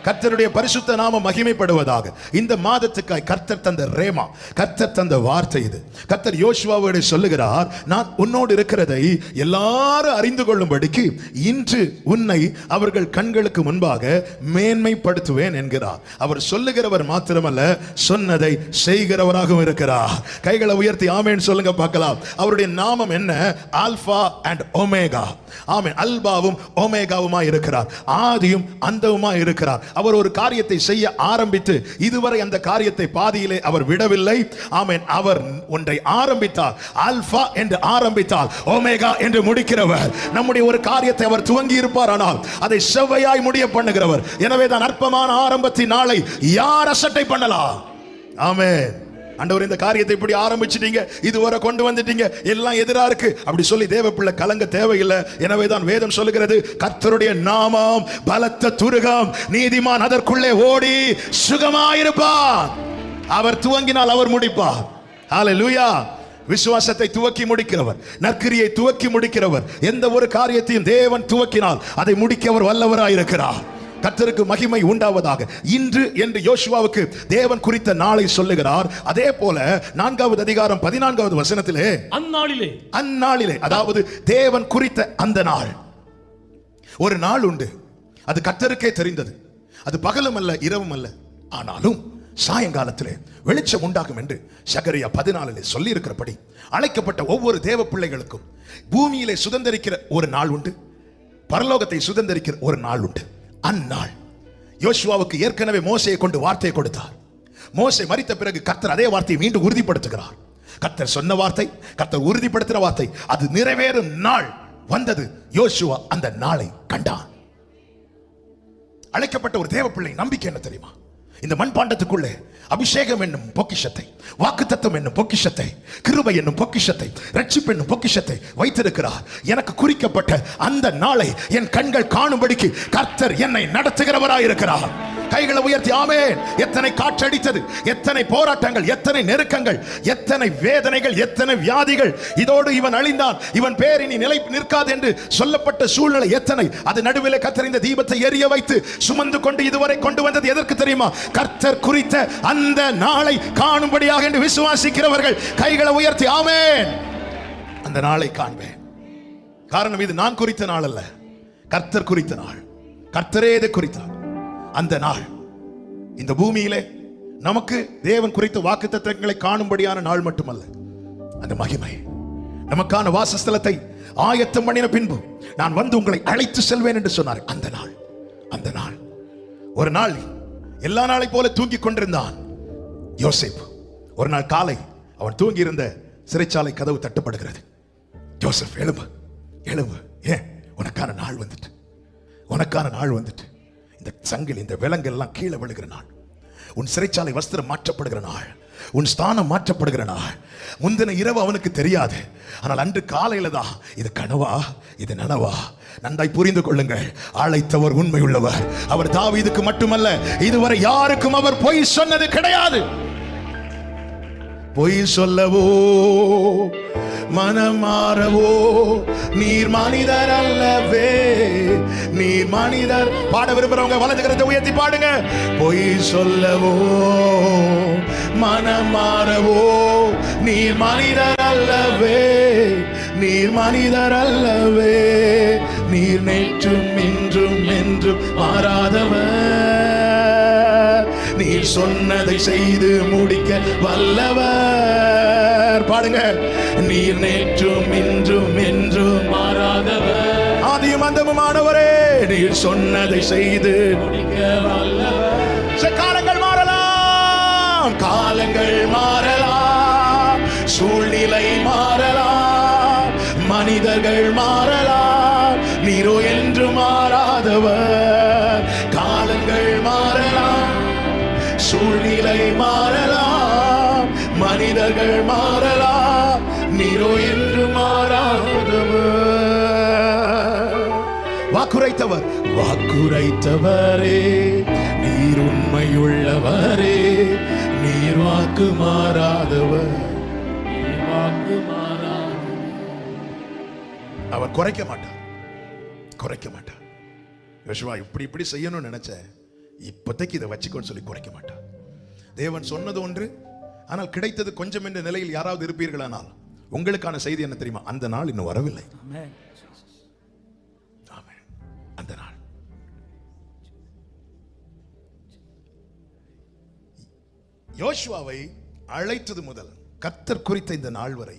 கர்த்தருடைய பரிசுத்த நாமம் மகிமைப்படுவதாக. இந்த மாதத்துக்காய் கர்த்தர் தந்த ரேமா, கர்த்தர் தந்த வார்த்தை இது. கர்த்தர் யோசுவாவோடு சொல்லுகிறார், நான் உன்னோடு இருக்கிறதை எல்லாரும் அறிந்து கொள்ளும்படிக்கு இன்று உன்னை அவர்கள் கண்களுக்கு முன்பாக மேன்மைப்படுத்துவேன் என்கிறார். அவர் சொல்லுகிறவர் மாத்திரமல்ல, சொன்னதை செய்கிறவராகவும் இருக்கிறார். கைகளை உயர்த்தி ஆமென் சொல்லுங்க பார்க்கலாம். அவருடைய நாமம் என்ன? Alpha and omega. ஆமென். அல்பாவும் ஒமேகாவுமா இருக்கிறார், ஆதியும் அந்தவுமா இருக்கிறார். அவர் ஒரு காரியத்தை செய்ய ஆரம்பித்து இதுவரை அந்த காரியத்தை பாதியிலே அவர் விடவில்லை. ஆமென். அவர் ஒன்றை ஆரம்பித்தார், ஆல்பா என்று ஆரம்பித்தார், ஒமேகா என்று முடிக்கிறவர். நம்முடைய ஒரு காரியத்தை அவர் துவங்கி இருப்பார், ஆனால் அதை செவ்வையாய் முடிய பண்ணுகிறவர். எனவே தான் அற்பமான ஆரம்பத்தின் நாளை யார் அசட்டை பண்ணலாம்? ஆமென். ஆண்டவர், இந்த காரியத்தை இப்படி ஆரம்பிச்சிட்டீங்க, இதுவரை கொண்டு வந்துட்டீங்க, எல்லாம் எதிரா இருக்கு அப்படி சொல்லி தேவ பிள்ளை கலங்க தேவையில்லை. எனவே தான் வேதம் சொல்லுகிறது, கர்த்தருடைய நாமம் பலத்த துருகம், நீதிமான் அதற்குள்ளே ஓடி சுகமாயிருப்பார். அவர் துவங்கினால் அவர் முடிப்பார். ஹல்லேலூயா. விசுவாசத்தை துவக்கி முடிக்கிறவர், நற்கிரியை துவக்கி முடிக்கிறவர். எந்த ஒரு காரியத்தையும் தேவன் துவக்கினால் அதை முடிக்க அவர் வல்லவராயிருக்கிறார். கர்த்தருக்கு மகிமை உண்டாவதாக. இன்று என்று யோசுவாவுக்கு தேவன் குறித்த நாளை சொல்லுகிறார். அதே போல 4வது அதிகாரம் 14வது வசனத்திலே அந்நாளிலே, அதாவது தேவன் குறித்த அந்த நாள், ஒரு நாள் உண்டு. அது கர்த்தருக்கே தெரிந்தது. அது பகலும் அல்ல, இரவும் அல்ல, ஆனாலும் சாயங்காலத்திலே வெளிச்சம் உண்டாகும் என்று சகரியா 14 சொல்லி இருக்கிறபடி அழைக்கப்பட்ட ஒவ்வொரு தேவ பிள்ளைகளுக்கும் பூமியிலே சுதந்தரிக்கிற ஒரு நாள் உண்டு, பரலோகத்தை சுதந்தரிக்கிற ஒரு நாள் உண்டு. அந்நாள் யோசுவாவுக்கு ஏற்கனவே மோசையை கொண்டு வார்த்தையை கொடுத்தார். மோசே மரித்த பிறகு கர்த்தர் அதே வார்த்தையை மீண்டும் உறுதிப்படுத்துகிறார். கர்த்தர் சொன்ன வார்த்தை, கர்த்தர் உறுதிப்படுத்தின வார்த்தை, அது நிறைவேறும் நாள் வந்தது. யோசுவா அந்த நாளை கண்டான். அழைக்கப்பட்ட ஒரு தேவ பிள்ளை நம்பிக்கை என்ன தெரியுமா? இந்த மண்பாண்டத்துக்குள்ளே அபிஷேகம் என்னும் பொக்கிஷத்தை, வாக்குத்தத்தம் என்னும் பொக்கிஷத்தை, கிருபை என்னும் பொக்கிஷத்தை, ரட்சிப்பு என்னும் பொக்கிஷத்தை வைத்திருக்கிறார். எனக்கு குறிக்கப்பட்ட அந்த நாளை என் கண்கள் காணும்படிக்கு கர்த்தர் என்னை நடத்துகிறவராயிருக்கிறார். கைகளை உயர்த்தி ஆமென். எத்தனை காற்றடித்தது, எத்தனை போராட்டங்கள், எத்தனை நெருக்கங்கள், எத்தனை வேதனைகள், எத்தனை வியாதிகள். இதோடு இவன் அழிந்தான், இவன் பேர் இனி நிலை நிற்காது என்று சொல்லப்பட்ட சூழ்நிலை எத்தனை. அது நடுவில் கர்த்தர் இந்த தீபத்தை எரிய வைத்து சுமந்து கொண்டு இதுவரை கொண்டு வந்தது எதற்கு தெரியுமா? கர்த்தர் குறித்த அந்த நாளை காணும்படியாக என்று விசுவாசிக்கிறவர்கள் கைகளை உயர்த்தி ஆமென். அந்த நாளை காண்பேன். காரணம், இது நான் குறித்த நாள் அல்ல, கர்த்தர் குறித்த நாள். கர்த்தரே இதை குறித்தார். அந்த நாள் இந்த பூமியிலே நமக்கு தேவன் குறித்த வாக்குத்தத்தங்களை காணும்படியான நாள் மட்டுமல்ல, அந்த மகிமை நமக்கான வாசஸ்தலத்தை ஆயத்தம் பண்ணின பின்பு நான் வந்து உங்களை அழைத்து செல்வேன் என்று சொன்னார். அந்த நாள், அந்த நாள். ஒரு நாள் எல்லா நாளை போல தூங்கி கொண்டிருந்தான் யோசேப்பு. ஒரு நாள் காலை அவன் தூங்கி இருந்த சிறைச்சாலை கதவு தட்டப்படுகிறது. யோசேப், எழும்பு எழும்பு, ஏன்? உனக்கான நாள் வந்துட்டு, உனக்கான நாள் வந்துட்டு. இந்த சங்கிலி, இந்த விலங்கெல்லாம் கீழே விழுகிற நாள், உன் சிறைச்சாலை வஸ்திரம் மாற்றப்படுகிற நாள், உன் ஸ்தானம் மாற்றப்படுகிற நாள். முந்தின இரவு அவனுக்கு தெரியாது, ஆனால் அன்று காலையில தான் இது கனவா இது நனவா. நன்றாய் புரிந்து கொள்ளுங்கள், அழைத்தவர் உண்மை உள்ளவர். அவர் தாவீதுக்கு மட்டுமல்ல, இதுவரை யாருக்கும் அவர் பொய் சொன்னது கிடையாது. பொய் சொல்லவோ மனம் மாறவோ நீர் மனிதர் அல்லவே, நீர் மனிதர். பாட விரும்புறவங்க வலது கரத்தை உயர்த்தி பாடுங்க. பொய் சொல்லவோ மனம் மாறவோ நீர் மனிதர் அல்லவே, நீர் மனிதர் அல்லவே, நீர் நேற்றும் இன்றும் என்றும் மாறாதவர், நீர் சொன்னதை செய்து முடிக்க வல்லவர். பாடுங்க. நீர் நேற்றும் இன்றும் என்றும் மாறாதவர், ஆதியும் அந்தமுமானவரே, நீர் சொன்னதை செய்து முடிக்க வல்லவர். காலங்கள் மாறலாம், காலங்கள் மாறலாம், சூழ்நிலை மாறலாம், மனிதர்கள் மாறலாம், நீரோ என்று மாறாதவர். காலங்கள் மாறலாம், சூழ்நிலை மாறலாம், மனிதர்கள் மாறலாம், நீரோ என்று மாறாதவர். வாக்குரைத்தவர், வாக்குரைத்தவரே, நீர் உண்மையுள்ளவரே, நீர் வாக்கு மாறாதவர், வாக்கு மாறாதவர். அவர் குறைக்க மாட்டார், குறைக்க மாட்டார். யோசுவா இப்படி இப்படி செய்யணும்னு நினைச்சேன், இப்போதைக்கு இதை வச்சுக்கோன்னு சொல்லி குறைக்க மாட்டார். தேவன் சொன்னது ஒன்று, ஆனால் கிடைத்தது கொஞ்சம் என்ற நிலையில் யாராவது இருப்பீர்களானால் உங்களுக்கான செய்தி என்ன தெரியுமா? அந்த நாள் இன்னும் வரவில்லை. அந்த நாள் யோசுவாவை அழைத்தது முதல் கர்த்தர் குறித்த இந்த நாள் வரை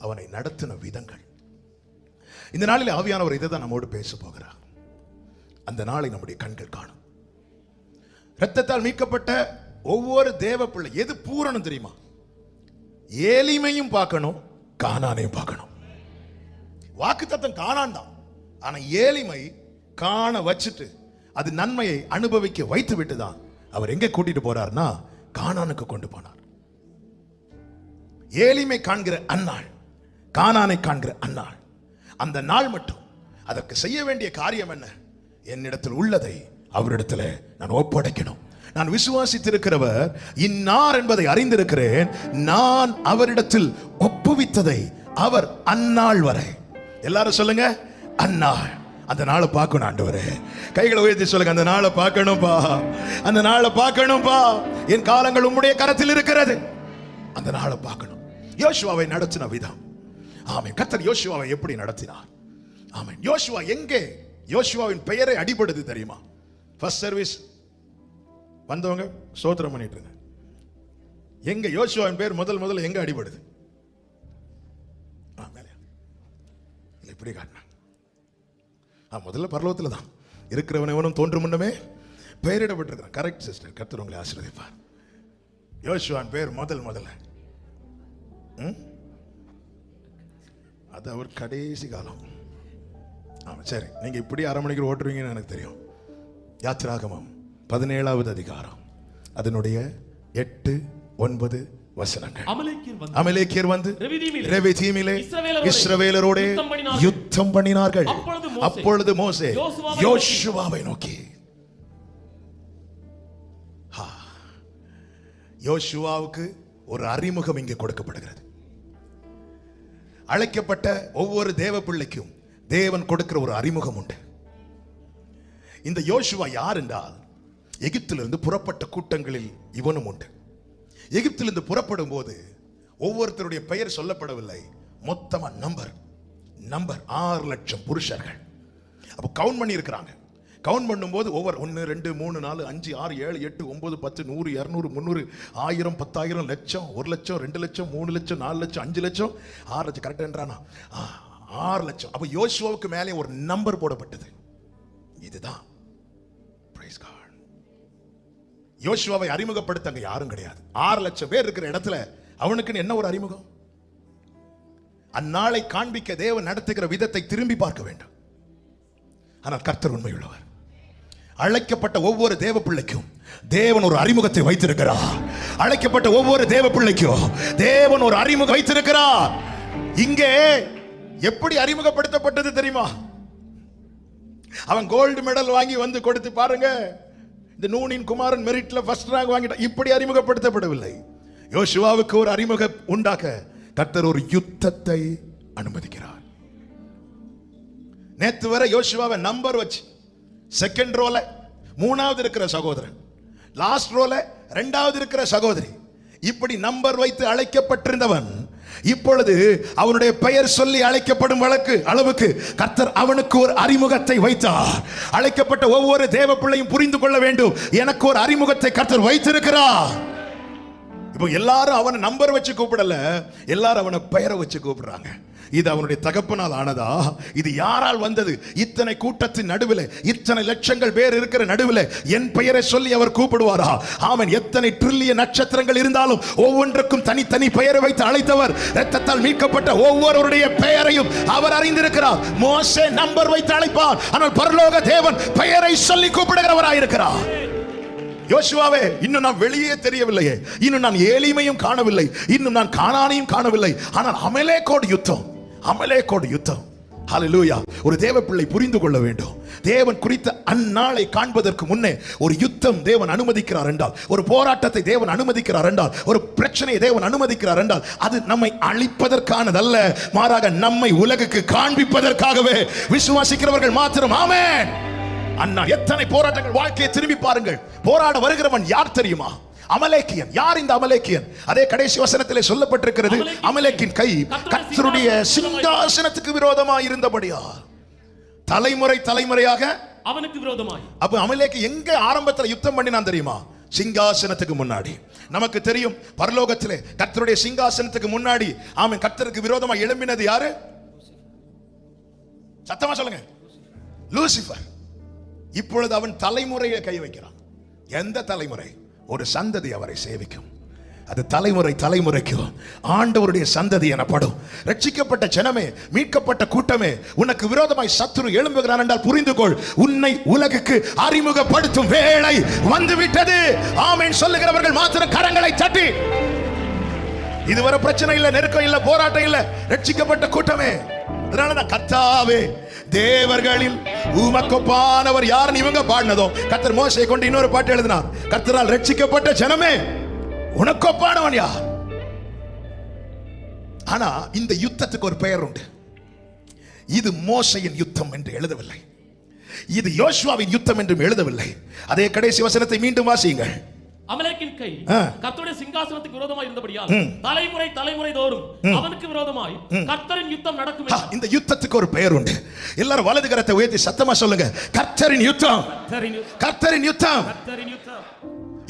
அவனை நடத்தின விதங்கள். இந்த நாளில் ஆவியானவர் இதை தான் நம்மோடு பேச போகிறார். அந்த நாளை நம்முடைய கண்கள் காணும். இரத்தத்தால் மீட்கப்பட்ட ஒவ்வொரு தேவ பிள்ளை எது பூரணம் தெரியுமா? ஏலிமையும் பார்க்கணும், கானானையும் பார்க்கணும். வாக்குத்தத்தம் கானான் தான், ஆனா ஏலிமை காண வச்சுட்டு அது நன்மையை அனுபவிக்க வைத்து விட்டு தான் அவர் எங்க கூட்டிட்டு போறார்னா கானானுக்கு கொண்டு போனார். ஏலிமை காண்கிற அந்நாள், கானானை காண்கிற அந்நாள். அந்த நாள் மட்டும் அதற்கு செய்ய வேண்டிய காரியம் என்ன? என்னிடத்தில் உள்ளதை அவரிடத்துல நான் ஒப்படைக்கணும். நான் விசுவாசித்திருக்கிறவர் இன்னார் என்பதை அறிந்திருக்கிறேன். நான் அவரிடத்தில் ஒப்புவித்ததை அவர் அந்நாள் வரை, எல்லாரும் சொல்லுங்க, அந்நாள். அந்த நாளை பார்க்கணும் ஆண்டவரே. கைகளை உயர்த்தி சொல்லுங்க, அந்த நாளை பார்க்கணும்பா, அந்த நாளை பார்க்கணும்பா. என் காலங்கள் உம்முடைய கரத்தில் இருக்கிறது. அந்த நாளை பார்க்கணும். யோசுவாவை நடத்தின விதம். ஆமென். கர்த்தர் யோசுவாவை எப்படி நடத்தினார்? ஆமென். யோசுவா எங்கே யோசுவாவின் பெயரை அடிபடுது தெரியுமா? ஃபர்ஸ்ட் சர்வீஸ் வந்தவங்க ஸ்தோத்திரம் பண்ணிட்டு இருங்க. எங்க யோசுவாவின் பேர் முதல்ல எங்க அடிபடுது? இப்படி காட்டினாங்க. முதல்ல பரலோகத்தில் தான் இருக்கிறவன் எவனும் தோன்றும் முன்னமே பெயரிடப்பட்டிருக்கிறான். கரெக்ட் சிஸ்டர், கர்த்தர் உங்களை ஆசீர்வதிப்பார். யோசுவாவின் பேர் முதல்ல அது அவர் கடைசி காலம். ஆமா சரி, நீங்க இப்படி அரை மணிக்கு ஓட்டுருவீங்கன்னு எனக்கு தெரியும். யாத்திராகமம் 17வது அதிகாரம் அதனுடைய 8, 9 வசனங்கள். அமலேக்கியர் வந்து ரெவிதீமிலே இஸ்ரவேலரோடு யுத்தம் பண்ணினார்கள். அப்பொழுது மோசே யோசுவாவை நோக்கி, யோசுவாவுக்கு ஒரு அறிமுகம் இங்கே கொடுக்கப்படுகிறது. அழைக்கப்பட்ட ஒவ்வொரு தேவ பிள்ளைக்கும் தேவன் கொடுக்கிற ஒரு அறிமுகம் உண்டு. இந்த யோசுவா யார் என்றால், எகிப்திலிருந்து புறப்பட்ட கூட்டங்களில் இவனும் உண்டு. எகிப்திலிருந்து புறப்படும் போது ஒவ்வொருத்தருடைய பெயர் சொல்லப்படவில்லை, மொத்தமா நம்பர் 6 லட்சம் புருஷர்கள். அப்போ கவுண்ட் பண்ணி இருக்கிறாங்க. கவுண்ட் பண்ணும்போது ஒவ்வொரு 1 2 3 4 5 6 7 8 9 10 100 200 300 1000 10,000 லட்சம் 1 லட்சம் 2 லட்சம் 3 லட்சம் 4 லட்சம் 5 லட்சம் 6 லட்சம் கரெக்டான்றானா? 6 லட்சம். அப்போ யோசுவாவுக்கு மேலே ஒரு நம்பர் போடப்பட்டது. இதுதான் யோசுவாவை அறிமுகப்படுத்த யாரும் கிடையாது. 6 லட்சம் பேர் இருக்கிற இடத்துல அவனுக்கு என்ன ஒரு அறிமுகம்? அந்நாளை காண்பிக்க தேவன் நடத்துகிற விதத்தை திரும்பி பார்க்க வேண்டும். ஆனால் கர்த்தர் உண்மையுள்ளவர். அழைக்கப்பட்ட ஒவ்வொரு தேவ பிள்ளைக்கும் தேவன் ஒரு அறிமுகத்தை வைத்திருக்கிறார். அழைக்கப்பட்ட ஒவ்வொரு தேவ பிள்ளைக்கும் தேவன் ஒரு அறிமுகம் வைத்திருக்கிறார். இங்கே எப்படி அறிமுகப்படுத்தப்பட்டது தெரியுமா? அவன் கோல்டு மெடல் வாங்கி வந்து கொடுத்து பாருங்க, இந்த நூனின் குமாரன் மெரிட்ல ஃபர்ஸ்ட் ரேங்க் வாங்கிட்டான். இப்படி அறிமுகப்படுத்தப்படவில்லை. யோசுவாவுக்கு ஒரு அறிமுகம் உண்டாக்க கர்த்தர் ஒரு யுத்தத்தை அனுமதிக்கிறார். நேத்து வரை யோசுவாவை நம்பர் வச்சு செகண்ட் ரோல 3வது இருக்கிற சகோதரன், லாஸ்ட் ரோல 2வது இருக்கிற சகோதரி, இப்படி நம்பர் வைத்து அழைக்கப்பட்டிருந்தவன் இப்பொழுது அவனுடைய பெயர் சொல்லி அழைக்கப்படும் அளவுக்கு கர்த்தர் அவனுக்கு ஒரு அறிமுகத்தை வைத்தார். அழைக்கப்பட்ட ஒவ்வொரு தேவ பிள்ளையும் புரிந்து கொள்ள வேண்டும், எனக்கு ஒரு அறிமுகத்தை கர்த்தர் வைத்திருக்கிறார். இப்போ எல்லாரும் அவனை நம்பர் வச்சு கூப்பிடல, எல்லாரும் அவனை பெயரை வச்சு கூப்பிடுறாங்க. இது அவனுடைய தகப்பனால் ஆனதா? இது யாரால் வந்தது? இத்தனை கூட்டத்தின் நடுவில், இத்தனை லட்சங்கள் பேர் இருக்கிற நடுவில் என் பெயரை சொல்லி அவர் கூப்பிடுவாரா? ஆமென். எத்தனை ட்ரில்லியன் நட்சத்திரங்கள் இருந்தாலும் ஒவ்வொன்றுக்கும் தனித்தனி பெயரை வைத்து அழைத்தவர். இரத்தத்தால் மீட்கப்பட்ட ஒவ்வொருவருடைய பெயரையும் அவர் அறிந்திருக்கிறார். மோசே நம்பர் வைத்து அழைப்பார், ஆனால் பரலோக தேவன் பெயரை சொல்லி கூப்பிடுகிறவராயிருக்கிறார். யோசுவாவே, இன்னும் நான் வெளியே தெரியவில்லையே, இன்னும் நான் ஏலிமையும் காணவில்லை, இன்னும் நான் கானானையும் காணவில்லை, ஆனால் அமலேக்கோடு யுத்தம், அமலேக்கோடு யுத்தம். ஹல்லேலூயா. ஒரு தேவ பிள்ளை புரிந்து கொள்ள வேண்டும், தேவன் குறித்த அந்நாளை காண்பதற்கு முன்னே ஒரு யுத்தம் தேவன் அனுமதிக்கிறார் என்றால், ஒரு போராட்டத்தை தேவன் அனுமதிக்கிறார் என்றால், ஒரு பிரச்சனையை தேவன் அனுமதிக்கிறார் என்றால், அது நம்மை அழிப்பதற்கானதல்ல, மாறாக நம்மை உலகுக்கு காண்பிப்பதற்காகவே. விசுவாசிக்கிறவர்கள் மாத்திரம் ஆமென். அண்ணா எத்தனை போராட்டங்கள். வாழ்க்கையை திரும்பி பாருங்கள். போராட வருகிறவன் யார் தெரியுமா? அமலேக்கியன். யார் இந்த அமலேக்கியன்? அதே கடைசி வசனத்திலே சொல்லப்பட்டிருக்கிறது, அமலேக்கின் கை கர்த்தருடைய சிங்காசனத்துக்கு விரோதமாய் இருந்தபடியால் தலைமுறை தலைமுறையாக அவனுக்கு விரோதமாய். அப்ப அமலேக்கு எங்க ஆரம்பத்தில் யுத்தம் பண்ணினான் தெரியுமா? சிங்காசனத்துக்கு முன்னாடி. நமக்கு தெரியும், பரலோகத்திலே கர்த்தருடைய சிங்காசனத்துக்கு முன்னாடி ஆமென் கர்த்தருக்கு விரோதமாக எழும்பினது யாரு? சத்தமா சொல்லுங்க, லூசிபர். இப்பொழுது அவன் தலைமுறையை கை வைக்கிறான். எந்த தலைமுறை? ஒரு சந்ததி அவரை சேவிக்கும். அது தலைமுறை தலைமுறைக்கு ஆண்டவருடைய சந்ததி எனப்படும். ரட்சிக்கப்பட்ட ஜனமே, மீட்கப்பட்ட கூட்டமே, உனக்கு விரோதமாய் சத்துரு எழும்புகிறான் என்றால் புரிந்து கொள், உன்னை உலகுக்கு அறிமுகப்படுத்தும் வேளை வந்துவிட்டது. ஆமென் சொல்லுகிறவர்கள் மாத்திரம் கரங்களை தட்டி. இதுவரை பிரச்சனை இல்ல, நெருக்கம் இல்ல, போராட்டம் இல்ல. ரட்சிக்கப்பட்ட கூட்டமே, அதனாலதான் கர்த்தாவே தேவர்களில் உமக்கொப்பானவர் யாருன்னு இவங்க பாடினதோ கர்த்தர் மோசேயை கொண்டு இன்னொரு பாட்டு எழுதினார். கர்த்தரால் ரட்சிக்கப்பட்ட ஜனமே, உனக்கொப்பானவன் யார்? ஆனா இந்த யுத்தத்துக்கு ஒரு பெயர் உண்டு. இது மோசேயின் யுத்தம் என்று எழுதவில்லை, இது யோசுவாவின் யுத்தம் என்றும் எழுதவில்லை. அதே கடைசி வசனத்தை மீண்டும் வாசியுங்கள். அமலேக்கின் கை கர்த்தருடைய சிங்காசனத்துக்கு விரோதமாய் இருந்தபடியால் தலைமுறை தலைமுறை தோறும் அவனுக்கு விரோதமாய் கர்த்தரின் யுத்தம் நடக்கும். இந்த யுத்தத்துக்கு ஒரு பெயர் உண்டு. எல்லாரும் வலது கரத்தை உயர்த்தி சத்தமா சொல்லுங்க, கர்த்தரின் யுத்தம், கர்த்தரின் யுத்தம்.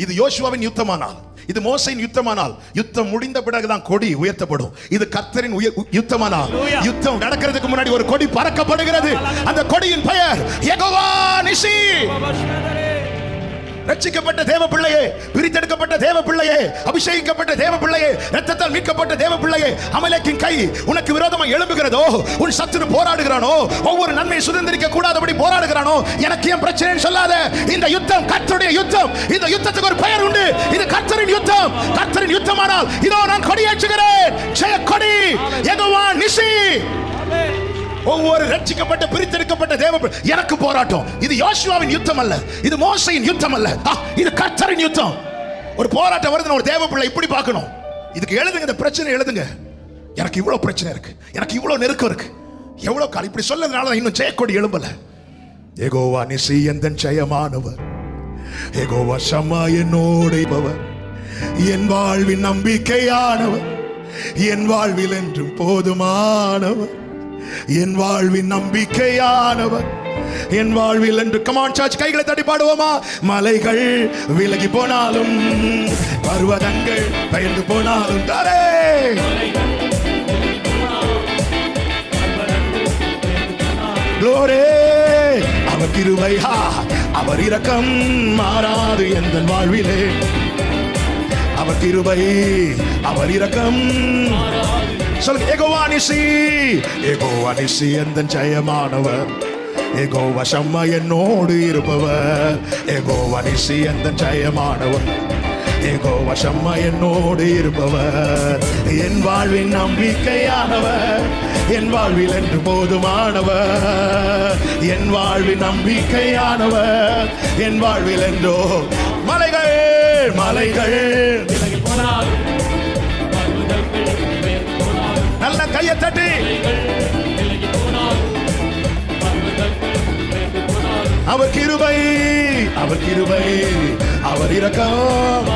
இது யோசுவாவின் யுத்தமானால், இது மோசேயின் யுத்தமானால், யுத்தம் முடிந்த பிறகுதான் கொடி உயர்த்தப்படும். இது கர்த்தரின் யுத்தமானால், யுத்தம் நடக்கிறதுக்கு முன்னாடி ஒரு கொடி பறக்கப்படுகிறது. அந்த கொடியின் பெயர் யெகோவா நிசி. ரட்சிக்கப்பட்ட தேவ பிள்ளையே, பிரித்தெடுக்கப்பட்ட தேவ பிள்ளையே, அபிஷேகிக்கப்பட்ட தேவ பிள்ளையே, இரத்தத்தால் மீட்கப்பட்ட தேவ பிள்ளையே, அமலேக்கின் கை உனக்கு விரோதமாக எழும்புகிறதோ, உன் சத்துரு போராடுகிறானோ, ஒவ்வொரு நன்மை சுதந்திரிக்க கூடாதபடி போராடுகிறானோ, எனக்கு ஏன் பிரச்சனை சொல்லாத. இந்த யுத்தம் கர்த்தருடைய யுத்தம். இந்த யுத்தத்துக்கு ஒரு பெயர் உண்டு. இது கர்த்தரின் யுத்தம். கர்த்தரின் யுத்தமானால் இதோ நான் கொடியேற்றுகிறேன். ஜெய கொடி, யெகோவா நிசி. ஒவ்வொரு ரட்சிக்கப்பட்ட பிரித்தெடுக்கப்பட்ட தேவ எனக்கு போராட்டம். இது யோசுவாவின் யுத்தம் அல்ல, இது மோசேயின் யுத்தம் அல்ல, இது கர்த்தரின் யுத்தம். ஒரு போராட்டம் வருதுன்னு ஒரு தேவ பிள்ளை இப்படி பார்க்கணும். இதுக்கு எழுதுங்க, இந்த பிரச்சனை எழுதுங்க. எனக்கு இவ்வளவு பிரச்சனை இருக்கு, எனக்கு இவ்வளவு நெருக்கம் இருக்கு, எவ்வளவு காலம் இப்படி சொல்லதுனால இன்னும் ஜெயக்கொடி எழும்பல. யெகோவா நிசி எந்தன் ஜெயமானவர், யெகோவா ஷம்மா என்னோடு இருப்பவர், என் வாழ்வின் நம்பிக்கையானவர், என் வாழ்வில் என்றும் போதுமானவர், என் வாழ்வின் நம்பிக்கையானவர், என் வாழ்வில் என்று. கமான் சர்ச், கைகளை தட்டி பாடுவோமா? மலைகள் விலகி போனாலும், பர்வதங்கள் பெயர்ந்து போனாலும், தாரே அவர் கிருபை, அவர் இரக்கம் மாறாது எந்த வாழ்விலே. அவர் கிருபை, அவர் இரக்கம். சொல்லுங்க, யெகோவா நிசி, யெகோவா நிசி எந்தன் ஜெயமானவர், யெகோவா ஷம்மா என்னோடு இருப்பவர், யெகோவா நிசி எந்தன் ஜெயமானவர், யெகோவா ஷம்மா என்னோடு இருப்பவர், என் வாழ்வின் நம்பிக்கையானவர், என் வாழ்வில் என்று போதுமானவர், என் வாழ்வின் நம்பிக்கையானவர், என் வாழ்வில் என்றோ. மலைகள் மலைகள் நல்ல கையை தட்டி. அவர் கிருபை, அவர் கிருபை, அவர் இரக்கம்.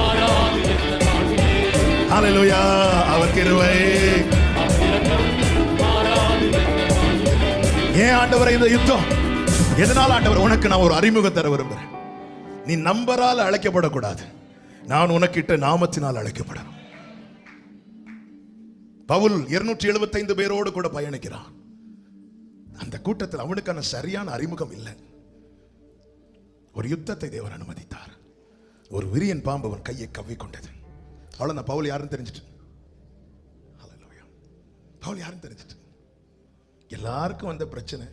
ஹல்லேலூயா, அவர் கிருபை. ஏன் ஆண்டவரே இந்த யுத்தம்? எதனால் ஆண்டவர்? உனக்கு நான் ஒரு அறிமுகம் தர விரும்புகிறேன். நீ நம்பரால் அழைக்கப்படக்கூடாது, நான் உனக்கிட்ட நாமத்தினால் அழைக்கப்படணும். பவுல் 275 பேரோடு கூட பயணிக்கிறான். அந்த கூட்டத்தில் அவனுக்கான சரியான அறிமுகம் இல்லை. ஒரு யுத்தத்தை தேவன் அனுமதித்தார். ஒரு விரியன் பாம்பு அவன் கையை கவ்விக்கொண்டது. அவ்வளவு பவுல் யாருன்னு தெரிஞ்சிட்டு, பவுல் யாருன்னு தெரிஞ்சிட்டு. எல்லாருக்கும் வந்த பிரச்சனை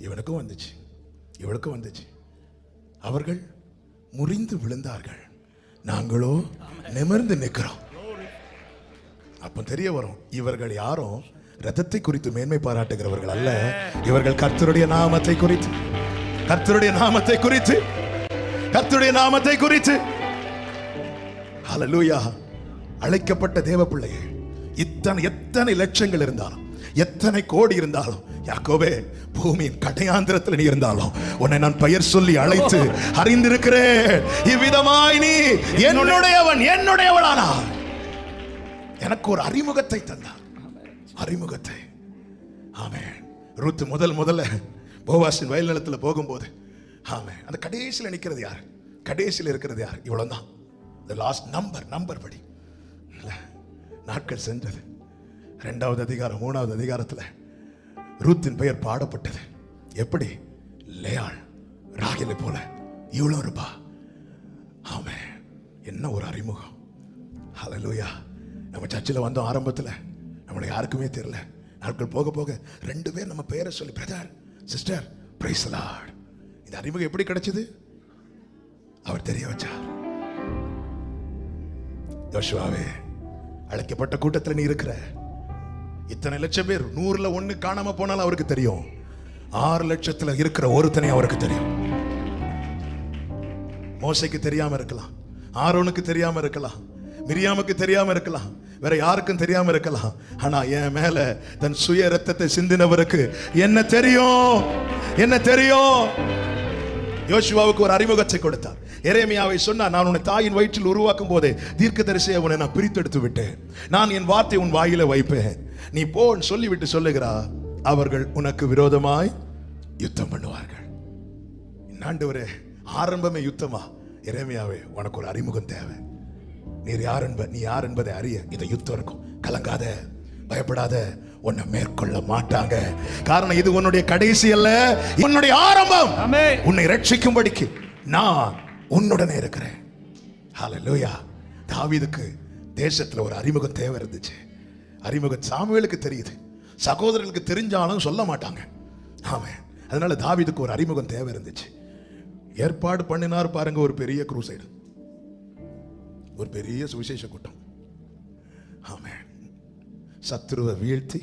இவனுக்கும் வந்துச்சு, இவளுக்கும் வந்துச்சு. அவர்கள் முறிந்து விழுந்தார்கள், நாங்களோ நிமிர்ந்து நிற்கிறோம். அப்ப தெரிய வரும், இவர்கள் யாரும் ரதத்தை குறித்து மேன்மை பாராட்டுகிறவர்கள் அல்ல. இவர்கள் கர்த்தருடைய நாமத்தை குறித்து, கர்த்தருடைய நாமத்தை குறித்து, கர்த்தருடைய நாமத்தை குறித்து. ஹல்லேலூயா. அழைக்கப்பட்ட தேவ பிள்ளைகள், எத்தனை லட்சங்கள் இருந்தாலும், எத்தனை கோடி இருந்தாலும், யாக்கோபே பூமியின் கடையாந்திரத்தில் நீ இருந்தாலும் உன்னை நான் பெயர் சொல்லி அழைத்து அறிந்திருக்கிறேன். இவ்விதமாய் நீ என்னுடையவன் என்னுடையவளானா. எனக்கு ஒரு அறிமுகத்தை தந்தார், அறிமுகத்தை. ஆமென். ரூத் முதல்ல போவாசின் வயல் நிலத்தில் போகும்போது, ஆமென், அந்த கடைசியில் நிற்கிறது யார்? கடைசியில் இருக்கிறது யார்? இவ்வளவுதான். the last நம்பர் படி நாட்கள் சென்றது. 2வது அதிகாரம் 3வது அதிகாரத்தில் ரூத்தின் பெயர் பாடப்பட்டது. எப்படி? லேயாள், ராகிலை போல இவ்வளோ இருப்பா. ஆமென். என்ன ஒரு அறிமுகம். ஹல்லேலூயா. நம்ம சர்ச்சில் வந்தோம், ஆரம்பத்தில் நம்மளை யாருக்குமே தெரியல. நாட்கள் போக போக 2 பேர் நம்ம பெயரை சொல்லி, brother sister praise the Lord. இந்த அறிமுகம் எப்படி கிடைச்சது? அவர் தெரிய வச்சார். யோசுவாவே, அழைக்கப்பட்ட கூட்டத்தில் நீ இருக்கிற. இத்தனை லட்சம் பேர் 100ல் 1 காணாம போனாலும் அவருக்கு தெரியும். 6 லட்சத்தில் இருக்கிற ஒருத்தனை அவருக்கு தெரியும். மோசைக்கு தெரியாம இருக்கலாம், ஆரோனுக்கு தெரியாம இருக்கலாம், மிரியாமுக்கு தெரியாம இருக்கலாம், வேற யாருக்கும் தெரியாம இருக்கலாம். ஆனா என் மேல தன் சுய ரத்தத்தை சிந்தினவருக்கு என்ன தெரியும்? என்ன தெரியும்? யோசுவாவுக்கு ஒரு அறிமுகத்தை கொடுத்தார். எரேமியாவை சொன்னார், நான் உன்னை தாயின் வயிற்றில் உருவாக்கும் போதே தீர்க்கதரிசியை உன்னை நான் பிரித்தெடுத்து விட்டேன். நான் என் வார்த்தை உன் வாயில வைப்பேன். நீ போன்னு சொல்லிவிட்டு சொல்லுகிறார், அவர்கள் உனக்கு விரோதமாய் யுத்தம் பண்ணுவார்கள். ஆண்டவரே, ஆரம்பமே யுத்தமா? எரேமியாவே, உனக்கு ஒரு அறிமுகம் தேவை. நீ யார் என்பதை அறிய இந்த யுத்தம் இருக்கும். கலங்காத, பயப்படாத, உன்னை மேற்கொள்ள மாட்டாங்க. காரணம், இது உன்னுடைய கடைசி அல்ல, உன்னுடைய ஆரம்பம். உன்னை ரட்சிக்கும்படிக்கு நான் உன்னுடனே இருக்கிறேன். ஹல்லேலூயா. தாவீதுக்கு தேசத்துல ஒரு அறிமுகம் தேவை இருந்துச்சு. அறிமுகம் சாமுவேலுக்கு தெரியுது, சகோதரர்களுக்கு தெரிஞ்சாலும் சொல்ல மாட்டாங்க. ஆமென். அதனால தாவீதுக்கு ஒரு அறிமுகம் தேவை இருந்துச்சு. ஏற்பாடு பண்ணினார் பாருங்க, ஒரு பெரிய குரூசைடு, ஒரு பெரிய சுவிசேஷ கூட்டம். ஆமென். சத்துருவை வீழ்த்தி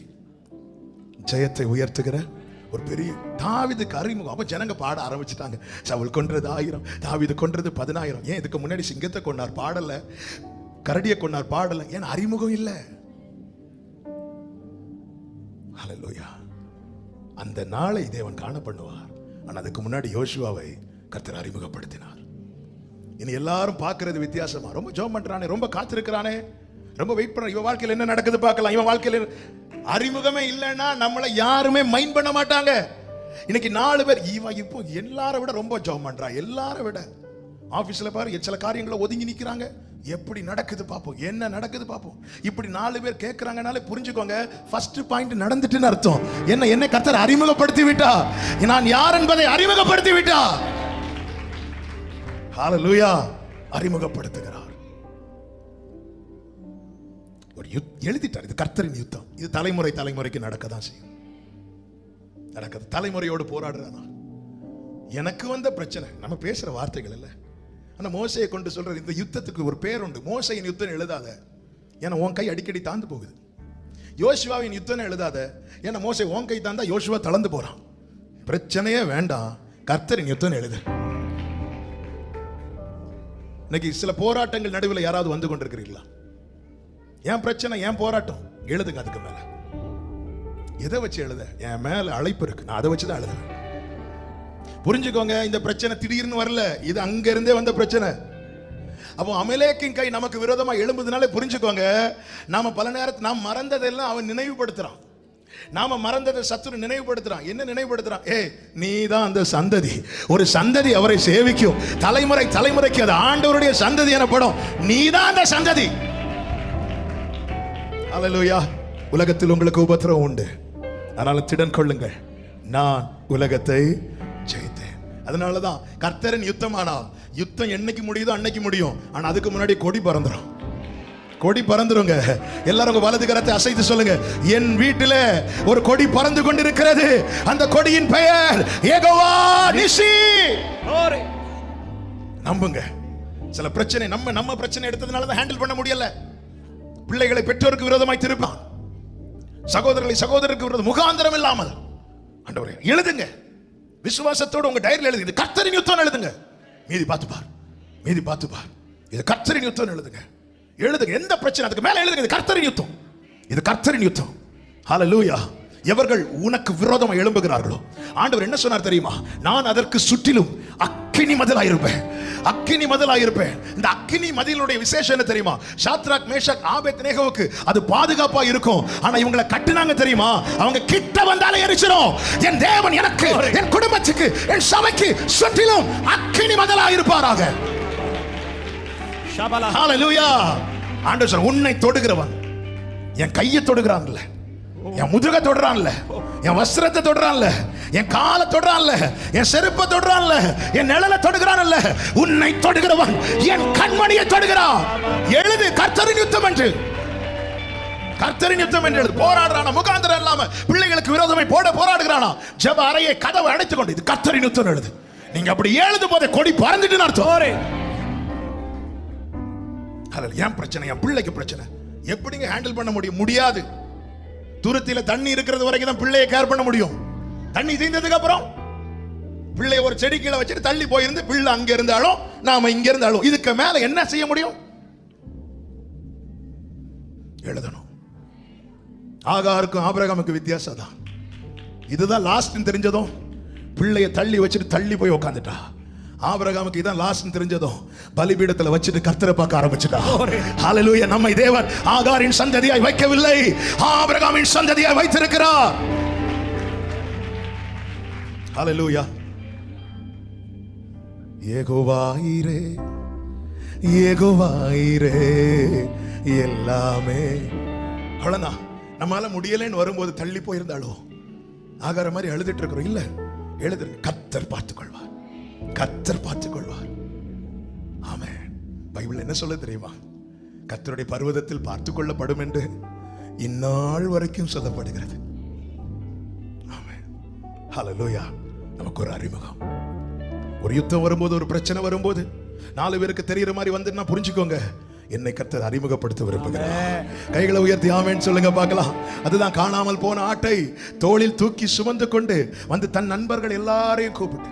ஜெயத்தை உயர்த்துகிற ஒரு பெரிய தாவீதுக்கு அறிமுகம். அப்ப ஜனங்க பாட ஆரம்பிச்சுட்டாங்க. சவுல் கொன்றது 1000, தாவீது கொன்றது 10000. ஏன் இதுக்கு முன்னாடி சிங்கத்தை கொண்டார் பாடல, கரடியை கொண்டார் பாடல? ஏன் அறிமுகம் இல்லை. ஹல்லேலூயா. அந்த நாளை தேவன் காண பண்ணுவார். ஆனா அதுக்கு முன்னாடி யோசுவாவை கர்த்தர் அறிமுகப்படுத்தினார். இனி எல்லாரும் பார்க்கிறது வித்தியாசமா. ரொம்ப ஜெபம் பண்றானே, ரொம்ப காத்திருக்கிறானே, ரொம்ப வெயிட் பண்றான். இவன் வாழ்க்கையில் என்ன நடக்குது பார்க்கலாம். இவன் வாழ்க்கையில் அறிமுகமே இல்லைன்னா நம்மளை யாருமே மைண்ட் பண்ண மாட்டாங்க. இன்னைக்கு 4 பேர் இவன் இப்போ எல்லாரும் விட ரொம்ப ஜெபம் பண்றான். எல்லாரும் விட ஆபீஸ்ல பாரு, சில காரியங்களை ஒதுங்கி நிக்கிறாங்க. எப்படி நடக்குது பார்ப்போம், என்ன நடக்குது பார்ப்போம். இப்படி 4 பேர் கேட்கறாங்கனாலே புரிஞ்சுக்கோங்க, ஃபர்ஸ்ட் பாயிண்ட் நடந்துட்டுன்னு அர்த்தம். என்ன கர்த்தர் அறிமுகப்படுத்தி விட்டா, நான் யார் என்பதை அறிமுகப்படுத்தி விட்டா. ஹல்லேலூயா. அறிமுகப்படுத்துகிறார். ஒரு எழுதிட்டார், இது கர்த்தரின் யுத்தம். இது தலைமுறைக்கு நடக்கதான் செய்யும். நடக்குது. தலைமுறையோடு போராடுறானா. எனக்கு வந்த பிரச்சனை நம்ம பேசுற வார்த்தைகள் இல்ல. ஆனா மோசையை கொண்டு சொல்ற இந்த யுத்தத்துக்கு ஒரு பேர் உண்டு. மோசையின் யுத்தம் எழுதாத, ஏன்னா உன் கை அடிக்கடி தாழ்ந்து போகுது. யோசுவாவின் யுத்தம் எழுதாத, ஏன்னா மோசை உன் கை தாந்தா யோசுவா தளர்ந்து போறான். பிரச்சனையே வேண்டாம், கர்த்தரின் யுத்தம் எழுது. இன்னைக்கு சில போராட்டங்கள் நடுவில் யாராவது வந்து கொண்டிருக்கிறீங்களா? என் பிரச்சனை, என் போராட்டம், எழுதுங்க. அதுக்கு மேல எதை வச்சு எழுத? என் மேல அழைப்பு இருக்கு, நான் அதை வச்சுதான் எழுதுவேன். புரிஞ்சுக்கோங்க, இந்த பிரச்சனை திடீர்னு வரல, இது அங்க இருந்தே வந்த பிரச்சனை. அப்போ அமலேக்கின் கை நமக்கு விரோதமா எழும்புதுனாலே புரிஞ்சுக்கோங்க, நாம பல நேரத்தில் நாம் மறந்ததெல்லாம் அவன் நினைவுபடுத்துறான். நாம மறந்ததை சத்துரு நினைவுபடுத்துறான். என்ன நினைவுபடுத்துறான்? நீ தான் அந்த சந்ததி. ஒரு சந்ததி அவரை சேவிக்கும். தலைமுறைக்கு அது ஆண்டவருடைய சந்ததி எனப்படும். நீ தான் அந்த சந்ததி. ஹல்லேலூயா. உலகத்தில் உங்களுக்கு உபத்திரவம் உண்டு, அதனால திடன் கொள்ளுங்கள், நான் உலகத்தை ஜெயித்தேன். அதனாலதான் கர்த்தரின் யுத்தமானால் யுத்தம் என்னைக்கு முடியுதோ அன்னைக்கு முடியும். ஆனா அதுக்கு முன்னாடி கொடி பறந்துரும். கொடி பறந்துருங்க. எல்லாரும் உங்க வலது கரத்தை அசைத்து சொல்லுங்க, என் வீட்டில ஒரு கொடி பறந்து கொண்டிருக்கிறது. அந்த கொடியின் பெயர் யெகோவா நிசி. நம்புங்க. சில பிரச்சனை நம்ம பிரச்சனை எடுத்ததுனால தான் ஹேண்டில் பண்ண முடியல. பிள்ளைகளை பெற்றோருக்கு விரோதமாய் திருப்பான், சகோதரருக்கு விரோதம் முகாந்திரம் இல்லாமல். ஆண்டவரே எழுதுங்க, விசுவாசத்தோடு உங்க டைரியில் எழுதுங்க, கர்த்தரின் யுத்தம் எழுதுங்க. மீதி பார்த்து பார். இது கர்த்தரின் யுத்தம் எழுதுங்க. எந்த பிரச்சனை அதுக்கு மேல எழுதுங்க, இது கர்த்தரின் யுத்தம். ஹல்லேலூயா. எவர்கள் உனக்கு விரோதமாக எழும்புகிறார்களோ, ஆண்டவர் என்ன சொன்னார் தெரியுமா? நான் அதற்கு சுற்றிலும் அக்கினி மதிலாயிருப்பேன், அக்கினி மதிலாயிருப்பேன். இந்த அக்கினி மதிலுடைய விசேஷம் என்ன தெரியுமா? சாத்ராக், மேஷாக், ஆபேத்நேகோவுக்கு அது பாதுகாப்பா இருக்கும். ஆனா இவங்களை கட்டுனாங்க தெரியுமா? அவங்க கிட்ட வந்தாலே எரிச்சிரும். என் தேவன் எனக்கு, என் குடும்பத்துக்கு, என் சபைக்கு சுற்றிலும் அக்கினி மதிலாயிருப்பாராக. ஹalleluya. ஆண்டவர் சொன்னார், உன்னை தொடுகிறவன் என் கையை தொடுகிறான்ல, என் முதுக தொடுறான்ல, என் வஸ்திரத்தை தொடுறான்ல, என் காலை தொடுறான்ல, என் செருப்பை தொடுறான்ல, என் நிழலை தொடுகிறான்ல, உன்னை தொடுகிறவன் என் கண்மணியை தொடுகிறான். எழுது, கர்த்தரின் யுத்தம் என்று, கர்த்தரின் யுத்தம் என்று எழுது. போராடுறானா, முகாந்திரம் இல்லாம பிள்ளைகளுக்கு விரோதமாய் போராடுகிறானா, ஜெப அறையை கதவை அடைத்துக் கொண்டு இது கர்த்தரின் யுத்தம் எழுது. நீங்க அப்படி எழுதும் போதே கொடி பறந்துட்டு அர்த்தம். ஏன் பிரச்சனை? என் பிள்ளைக்கு பிரச்சனை, எப்படிங்க ஹேண்டில் பண்ண முடியும்? முடியாது. தூரத்தில தண்ணி இருக்கிறது வரைக்கும் தான் பிள்ளையை கேர் பண்ண முடியும். தண்ணி தீர்ந்ததுக்கு அப்புறம் பிள்ளை ஒரு செடி கீழே வச்சுட்டு தள்ளி போயிருந்து பிள்ளை அங்க இருந்தாலும் நாம இங்க இருந்தாலும் இதுக்கு மேல என்ன செய்ய முடியும்? எழுதணும். ஆகாருக்கும் ஆபிரகாமுக்கு வித்தியாசம் தான். இதுதான் லாஸ்ட் தெரிஞ்சதும் பிள்ளையை தள்ளி வச்சுட்டு தள்ளி போய் உட்காந்துட்டா. ஆபிரகாமுக்கு இதான் லாஸ்ட் தெரிஞ்சதும் பலிபீடத்துல வச்சுட்டு கர்த்தரை பார்க்க ஆரம்பிச்சுட்டா. ஹalleluya. நம்மை தேவன் ஆகாரின் சந்ததியாய் வைக்கவில்லை, ஆபிரகாமின் சந்ததியாய் வைத்திருக்கிறார். ஹalleluya. யெகோவாயிரே, யெகோவாயிரே எல்லாமே. அவ்வளவுதான். நம்மால முடியலன்னு வரும்போது தள்ளி போயிருந்தாலும் ஆகார மாதிரி எழுதிட்டு இருக்கிறோம். இல்ல, எழுது, கர்த்தர் பார்த்துக் கொள்வார், கர்த்தர் பார்த்துக் கொள்வார். ஆமென். பைபிள் என்ன சொல்ல தெரியுமா? கர்த்தருடைய பர்வதத்தில் பார்த்துக் கொள்ளப்படும் என்று இந்நாள் வரைக்கும் சொல்லப்படுகிறது. ஆமென். ஹalleluya. நமக்கு ஒரு அறிமுகம். ஒரு யுத்தம் வரும்போது, ஒரு பிரச்சனை வரும்போது 4 பேருக்கு தெரியுற மாதிரி வந்து புரிஞ்சுக்கோங்க, என்னை கர்த்தர் அறிமுகப்படுத்த விரும்புகிறார். கைகளை உயர்த்தி ஆமென் சொல்லுங்க பார்க்கலாம். அதுதான் காணாமல் போன ஆட்டை தோளில் தூக்கி சுமந்து கொண்டு வந்து தன் நண்பர்கள் எல்லாரையும் கூப்பிட்டு,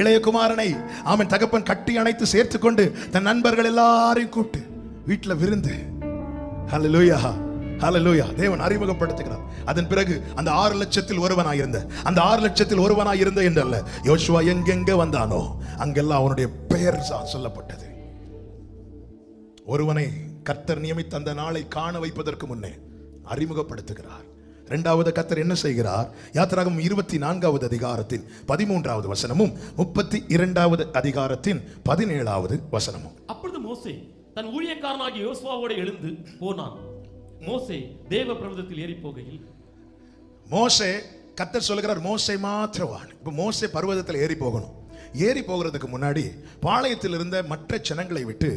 இளைய குமாரனை அவன் தகப்பன் கட்டி அணைத்து சேர்த்து கொண்டு தன் நண்பர்கள் எல்லாரையும் கூப்பிட்டு வீட்டில் விருந்து. ஹalleluya, ஹalleluya. தேவன் அறிமுகப்படுத்துகிறார். அதன் பிறகு அந்த 6 லட்சத்தில் ஒருவனாயிருந்த, அந்த 6 லட்சத்தில் ஒருவனாயிருந்த என்றல்ல, யோசுவா எங்கெங்க வந்தானோ அங்கெல்லாம் அவனுடைய பெயர் சொல்லப்பட்டது. ஒருவனை கர்த்தர் நியமித்த அந்த நாளை காண வைப்பதற்கு முன்னே அறிமுகப்படுத்துகிறார். இரண்டாவது கர்த்தர் என்ன செய்கிறார்? யாத்திராகமம் 24வது அதிகாரத்தின் 13வது வசனமும் 32வது அதிகாரத்தின் 17வது வசனமும். அப்பொழுது மோசே தன் ஊழியக்காரனாகிய யோசுவாவோடு எழுந்து போனான். மோசே தேவ பிரபுதத்தில் ஏறி போகையில், மோசே, கர்த்தர் சொல்கிறார் மோசே மாத்திரவான். இப்ப மோசே பர்வதத்தில் ஏறி போகணும். ஏறி போகிறதுக்கு முன்னாடி பாளையத்தில் இருந்த மற்ற ஜனங்களை விட்டு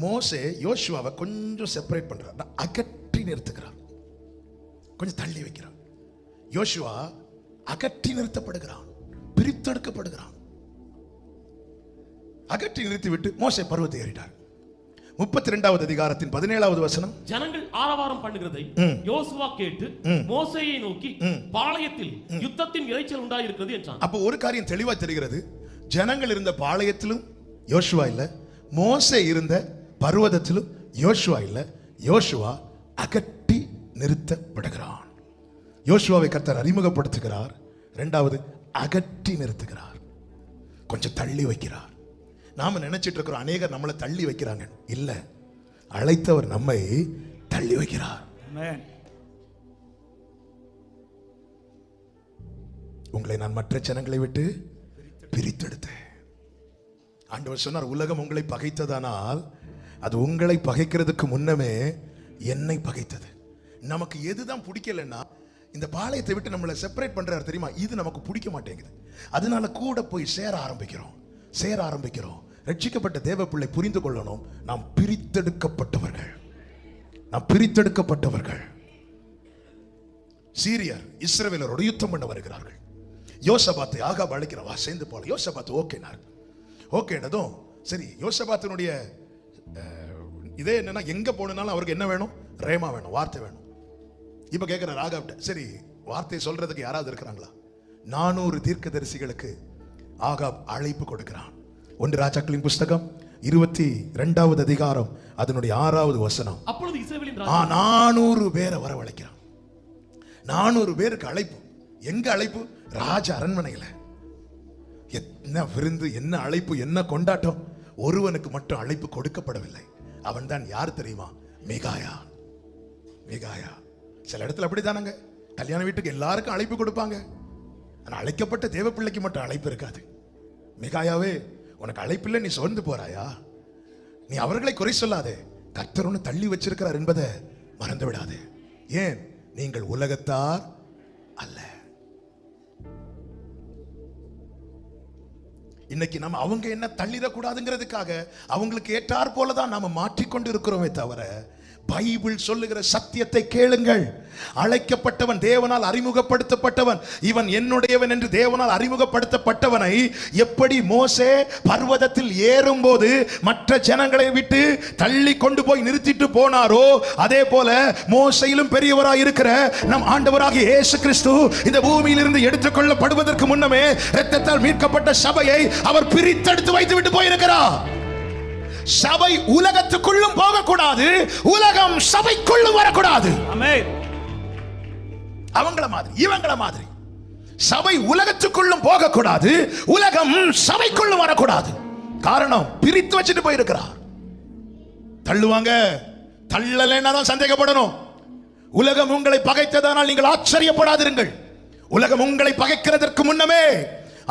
மோசே யோசுவாவை கொஞ்சம் செப்பரேட் பண்றார், அகற்றி நிறுத்துகிறார், கொஞ்சம் தள்ளி வைக்கிறார். யோசுவா அகற்றி நிறுத்தப்படுகிறான், பிரித்தெடுக்கப்படுகிறான். அகற்றி நிறுத்தி விட்டு மோசே பர்வதத்தை ஏறிட்டார். 32வது அதிகாரத்தின் 17வது வசனம். ஜனங்கள் ஆரவாரம் பண்ணுகிறதை யோசுவா கேட்டு மோசேயை நோக்கி, பாளையத்தில் யுத்தத்தின் இரைச்சல் உண்டாயிருக்கிறது என்றான். அப்போ ஒரு காரியம் தெளிவா தெரிகிறது. ஜனங்கள் இருந்த பாளையத்திலும் யோசுவா இல்ல, மோசே இருந்த பர்வதத்திலும் யோசுவா இல்ல. யோசுவா அகற்றி நிறுத்தப்படுகிறான். யோசுவாவை கர்த்தர் அறிமுகப்படுத்துகிறார். இரண்டாவது அகற்றி நிறுத்துகிறார், கொஞ்சம் தள்ளி வைக்கிறார். நாம நினைச்சிட்டு இருக்கிறோம் அநேகர் நம்மளை தள்ளி வைக்கிறாங்க. இல்ல, அழைத்தவர் நம்மை தள்ளி வைக்கிறார். உங்களை நான் மற்ற ஜனங்களை விட்டு பிரித்தெடுத்தேன். ஆண்டவர் சொன்னார், உலகம் உங்களை பகைத்ததானால் அது உங்களை பகைக்கிறதுக்கு முன்னமே என்னை பகைத்தது. நமக்கு எதுதான் பிடிக்கலன்னா, இந்த பாளையத்தை விட்டு நம்மளை செப்பரேட் பண்றாரு தெரியுமா, இது நமக்கு பிடிக்க மாட்டேங்குது. அதனால கூட போய் சேர ஆரம்பிக்கிறோம். ரட்சிக்கப்பட்ட தேவ பிள்ளை புரிந்து கொள்ளணும், நாம் பிரித்தெடுக்கப்பட்டவர்கள், நாம் பிரித்தெடுக்கப்பட்டவர்கள். சீரியர் இஸ்ரவேலரோடு யுத்தம் பண்ண வருகிறார்கள். யோசபாத்தை ஆகாப் அழைக்கிறவா சேர்ந்து போல. யோசபாத் ஓகேனதும் சரி, யோசபாத்தினுடைய இதே என்னன்னா, எங்க போனாலும் அவருக்கு என்ன வேணும்? ரேமா வேணும், வார்த்தை வேணும். இப்ப கேட்கிறார் ஆகாப்ட, சரி வார்த்தை சொல்றதுக்கு யாராவது இருக்கிறாங்களா? 400 தீர்க்கதரிசிகளுக்கு ஆகாப் அழைப்பு கொடுக்கிறான். 1 ராஜாக்களின் புஸ்தகம் 22வது அதிகாரம் அதனுடைய 6வது வசனம். அப்பொழுது இஸ்ரவேலின் 400 பேரை வரவழைக்கிறான். 400 பேருக்கு அழைப்பு. எங்க அழைப்பு? ராஜ அரண்மனையில. என்ன விருந்து, என்ன அழைப்பு, என்ன கொண்டாட்டம். ஒருவனுக்கு மட்டும் அழைப்பு கொடுக்கப்படவில்லை. அவன் தான் யார் தெரியுமா? மீகாயா. மீகாயா. சில இடத்துல அப்படித்தானங்க, கல்யாண வீட்டுக்கு எல்லாருக்கும் அழைப்பு கொடுப்பாங்க, ஆனா அழைக்கப்பட்ட தேவ பிள்ளைக்கு மட்டும் அழைப்பு இருக்காது. மீகாயாவே, உனக்கு அழைப்பில்லை, நீ சோர்ந்து போறாயா? நீ அவர்களை குறை சொல்லாதே, கர்த்தர் ஒன்று தள்ளி வச்சிருக்கிறார் என்பதை மறந்து விடாதே. ஏன்? நீங்கள் உலகத்தார் அல்ல. இன்னைக்கு நம்ம அவங்க என்ன தள்ளிடக்கூடாதுங்கிறதுக்காக அவங்களுக்கு ஏற்றார் போலதான் நாம மாற்றிக்கொண்டு இருக்கிறோமே தவிர, பைபிள் சொல்லுகிற சத்தியத்தை கேளுங்கள். அழைக்கப்பட்டவன், தேவனால் அறிமுகப்படுத்தப்பட்டவன், இவன் என்னுடையவன் என்று தேவனால் அறிமுகப்படுத்தப்பட்டவனை எப்படி மோசே பர்வதத்தில் ஏறும்போது மற்ற ஜனங்களை விட்டு தள்ளி கொண்டு போய் நிறுத்திட்டு போனாரோ, அதே போல மோசையிலும் பெரியவராய் இருக்கிற நம் ஆண்டவராகிய இயேசு கிறிஸ்து இந்த பூமியிலிருந்து எடுத்துக்கொள்ளப்படுவதற்கு முன்னமே இரத்தத்தால் மீட்கப்பட்ட சபையை அவர் பிரித்தெடுத்து வைத்து விட்டு போயிருக்கிறார். சபை உலகத்துக்குள்ளும் போகக்கூடாது, உலகம் சபைக்குள்ளும் வரக்கூடாது. அவங்கள மாதிரி இவங்கள மாதிரி சபை உலகத்துக்குள்ளும் போகக்கூடாது, உலகம் சபைக்குள்ளும் வரக்கூடாது. காரணம், பிரித்து வச்சுட்டு போயிருக்கிறார். தள்ளுவாங்க, தள்ளலைன்னா தான் சந்தேகப்படணும். உலகம் உங்களை பகைத்ததானால் நீங்கள் ஆச்சரியப்படாதிருங்கள். உலகம் உங்களை பகைக்கிறதற்கு முன்னமே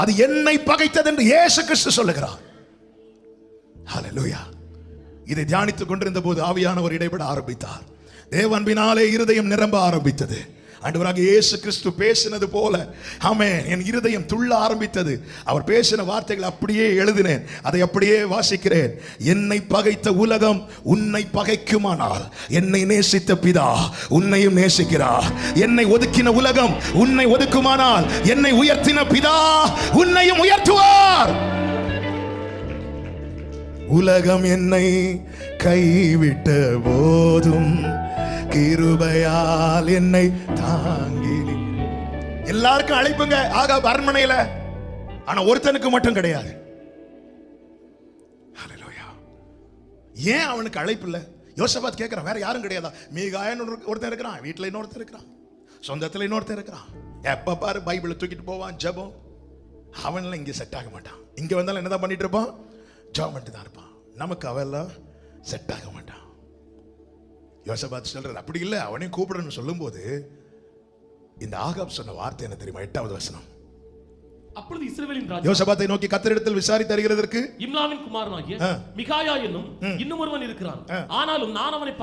அது என்னை பகைத்தது என்று இயேசு கிறிஸ்து சொல்லுகிறார். ஹல்லேலூயா. இதை தியானித்துக் கொண்டிருந்த போது ஆவியானவர் இடைபட ஆரம்பித்தார். தேவன்பினாலே இருதயம் நிரம்ப ஆரம்பித்தது. ஆண்டவராகிய இயேசு கிறிஸ்து பேசினது போல ஆமென், என் இருதயம் துள்ள ஆரம்பித்தது. அவர் பேசின வார்த்தைகள் அப்படியே எழுதினேன், அதை அப்படியே வாசிக்கிறேன். என்னை பகைத்த உலகம் உன்னை பகைக்குமானால் என்னை நேசித்த பிதா உன்னையும் நேசிக்கிறார். என்னை ஒதுக்கின உலகம் உன்னை ஒதுக்குமானால் என்னை உயர்த்தின பிதா உன்னையும் உயர்த்துவார். உலகம் என்னை கைவிட்ட போதும் கிருபையால் என்னை தாங்கி. எல்லாருக்கும் அழைப்புங்க ஆகாப் அரண்மனையில, ஆனா ஒருத்தனுக்கு மட்டும் கிடையாது. ஹல்லேலூயா. ஏன் அவனுக்கு அழைப்பு இல்ல? யோசபாத் கேட்கிறான், வேற யாரும் கிடையாதா? மீகாயன் ஒருத்தன் இருக்கிறான், வீட்டுல இன்னொருத்தர் இருக்கிறான், சொந்தத்துல இன்னொருத்தர் இருக்கிறான். எப்ப பாரு பைபிளை தூக்கிட்டு போவான், ஜெபம். அவன்லாம் இங்க செட் ஆக மாட்டான். இங்க வந்தாலும் என்னதான் பண்ணிட்டு இருப்பான்? ஜெபம் பண்ணிட்டு தான் இருப்பான். நமக்கு அவெல்லாம் செட் ஆக மாட்டான். யோசபாத் சொல்றாரு, அப்படி இல்லை, அவனையும் கூப்பிடணும்னு சொல்லும் போது இந்த ஆகாப் சொன்ன வார்த்தை என்ன தெரியுமா? 8வது வசனம். அப்பொழுது இஸ்ரவேலின் ராஜா யோசபாத்தை நோக்கி கர்த்தரிடத்தில் விசாரித்து அறிகிறதற்கு இம்லாவின் குமாரனாகிய மிகாயா என்னும் இன்னும் ஒருவன் இருக்கிறான், ஆனாலும் நான் அவனை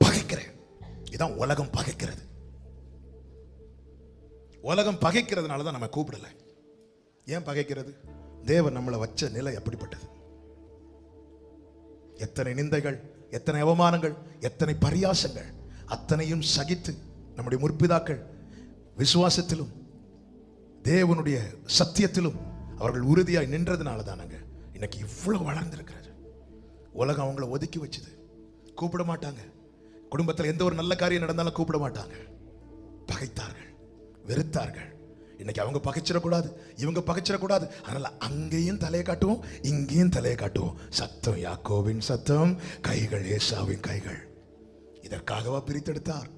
பகைக்கிறேன். இதான் உலகம் பகைக்கிறது. உலகம் பகைக்கிறதுனால தான் நம்ம கூப்பிடல. ஏன் பகைக்கிறது? தேவன் நம்மளை வச்ச நிலை அப்படிப்பட்டது. எத்தனை நிந்தைகள், எத்தனை அவமானங்கள், எத்தனை பரியாசங்கள், அத்தனையும் சகித்து நம்முடைய முற்பிதாக்கள் விசுவாசத்திலும் தேவனுடைய சத்தியத்திலும் அவர்கள் உறுதியாய் நின்றதுனால தானங்க இன்னைக்கு இவ்வளவு வளர்ந்திருக்கிறது. உலகம் அவங்கள ஒதுக்கி வச்சது, கூப்பிட மாட்டாங்க. குடும்பத்தில் எந்த ஒரு நல்ல காரியம் நடந்தாலும் கூப்பிட மாட்டாங்க. பகைத்தார்கள், வெறுத்தார்கள். இன்னைக்கு அவங்க பகைச்சிடக்கூடாது, இவங்க பகைச்சிடக்கூடாது, அதனால அங்கேயும் தலையை காட்டுவோம், இங்கேயும் தலையை காட்டுவோம். சத்தம் யாக்கோபின் சத்தம், கைகள் ஏசாவின் கைகள். இதற்காகவா பிரித்தெடுத்தார்?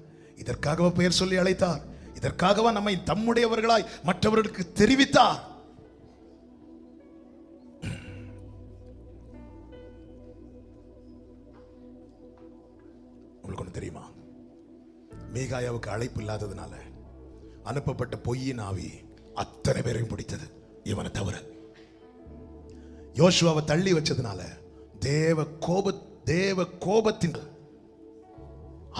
இதற்காகவா பெயர் சொல்லி அழைத்தார்? இதற்காகவா நம்மை தம்முடையவர்களாய் மற்றவர்களுக்கு தெரிவித்தார்? உங்களுக்கு ஒன்று தெரியுமா? மீகாயாவுக்கு அழைப்பு இல்லாததுனால அனுப்பப்பட்ட பொய்யின் ஆவி அத்தனை பேரையும் பிடித்தது, இவனை தவிர. யோசுவாவை தள்ளி வச்சதுனால தேவ கோபத்தின்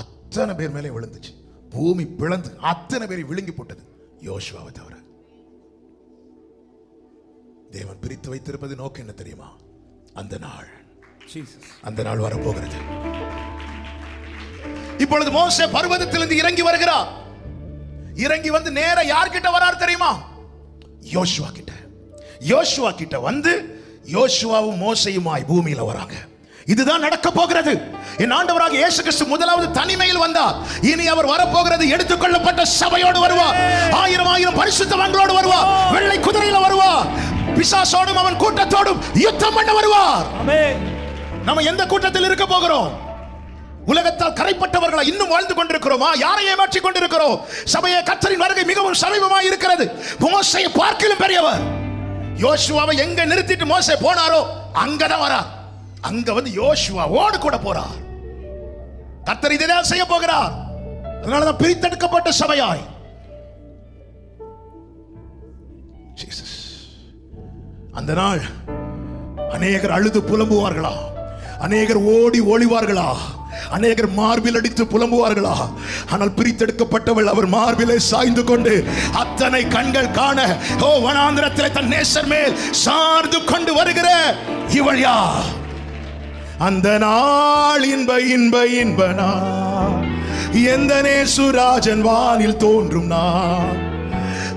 அத்தனை பேர் மேலே விழுந்துச்சு. பூமி பிளந்து அத்தனை பேரை விழுங்கி போட்டது, யோசுவாவை தவிர. தேவன் பிரித்து வைத்திருப்பது நோக்கம் என்ன தெரியுமா? அந்த நாள் வரப்போகிறது. இப்பொழுது மோசே பர்வதத்திலிருந்து இறங்கி வருகிறார். இறங்கி வந்து நேர யார்கிட்ட வரார் தெரியுமா? யோசுவா கிட்ட. யோசுவா கிட்ட வந்து யோசுவாவும் மோசையுமாய் பூமியில வராங்க. இதுதான் நடக்க போகிறது. என் ஆண்டவராகிய இயேசு கிறிஸ்து முதலாவது தனிமையில் வந்தார். இனி அவர் வரப்போகிறது எடுத்துக்கொள்ளப்பட்ட சபையோடு வருவார். 1000 பரிசுத்தவான்களோடு வருவார். வெள்ளை குதிரையில வருவார். பிசாசோடும் அவன் கூட்டத்தோடும் யுத்தம் பண்ண வருவார். நம்ம எந்த கூட்டத்தில் இருக்க போகிறோம்? உலகத்தால் கரைப்பட்டவர்களா இன்னும் வாழ்ந்து கொண்டிருக்கிறோமா? யாரை ஏமாற்றிக் கொண்டிருக்கிறோம்? சபையை கர்த்தரின் வருகை மிகவும் சமீபமாய் இருக்கிறது. மோசேயை பார்க்கிலும் பெரியவர். யோசுவாவை எங்க நிறுத்திட்டு மோசே போனாரோ அங்கதான் வரார். அங்க வந்து யோசுவாவோடு கூட போறார். கர்த்தர் இதைதான் செய்ய போகிறார். அதனாலதான் பிரித்தெடுக்கப்பட்ட சபையாய் அந்த நாள் அநேகர் அழுது புலம்புவார்களா? அநேகர் ஓடி ஒளிவார்களா? அநேகர் மார்பில் அடித்து புலம்புவார்களா? ஆனால் பிரித்தெடுக்கப்பட்டவள் அவர் மார்பிலே சாய்ந்து கொண்டு அத்தனை கண்கள் காண, ஓ வனாந்திரத்திலே தன் நேசர் மேல் சார்ந்து கொண்டு வருகிற இவள் யார்? அந்த நாள் இன்ப இன்ப இன்ப நாள், எந்த நேசுராஜன் வானில் தோன்றும் நாள்.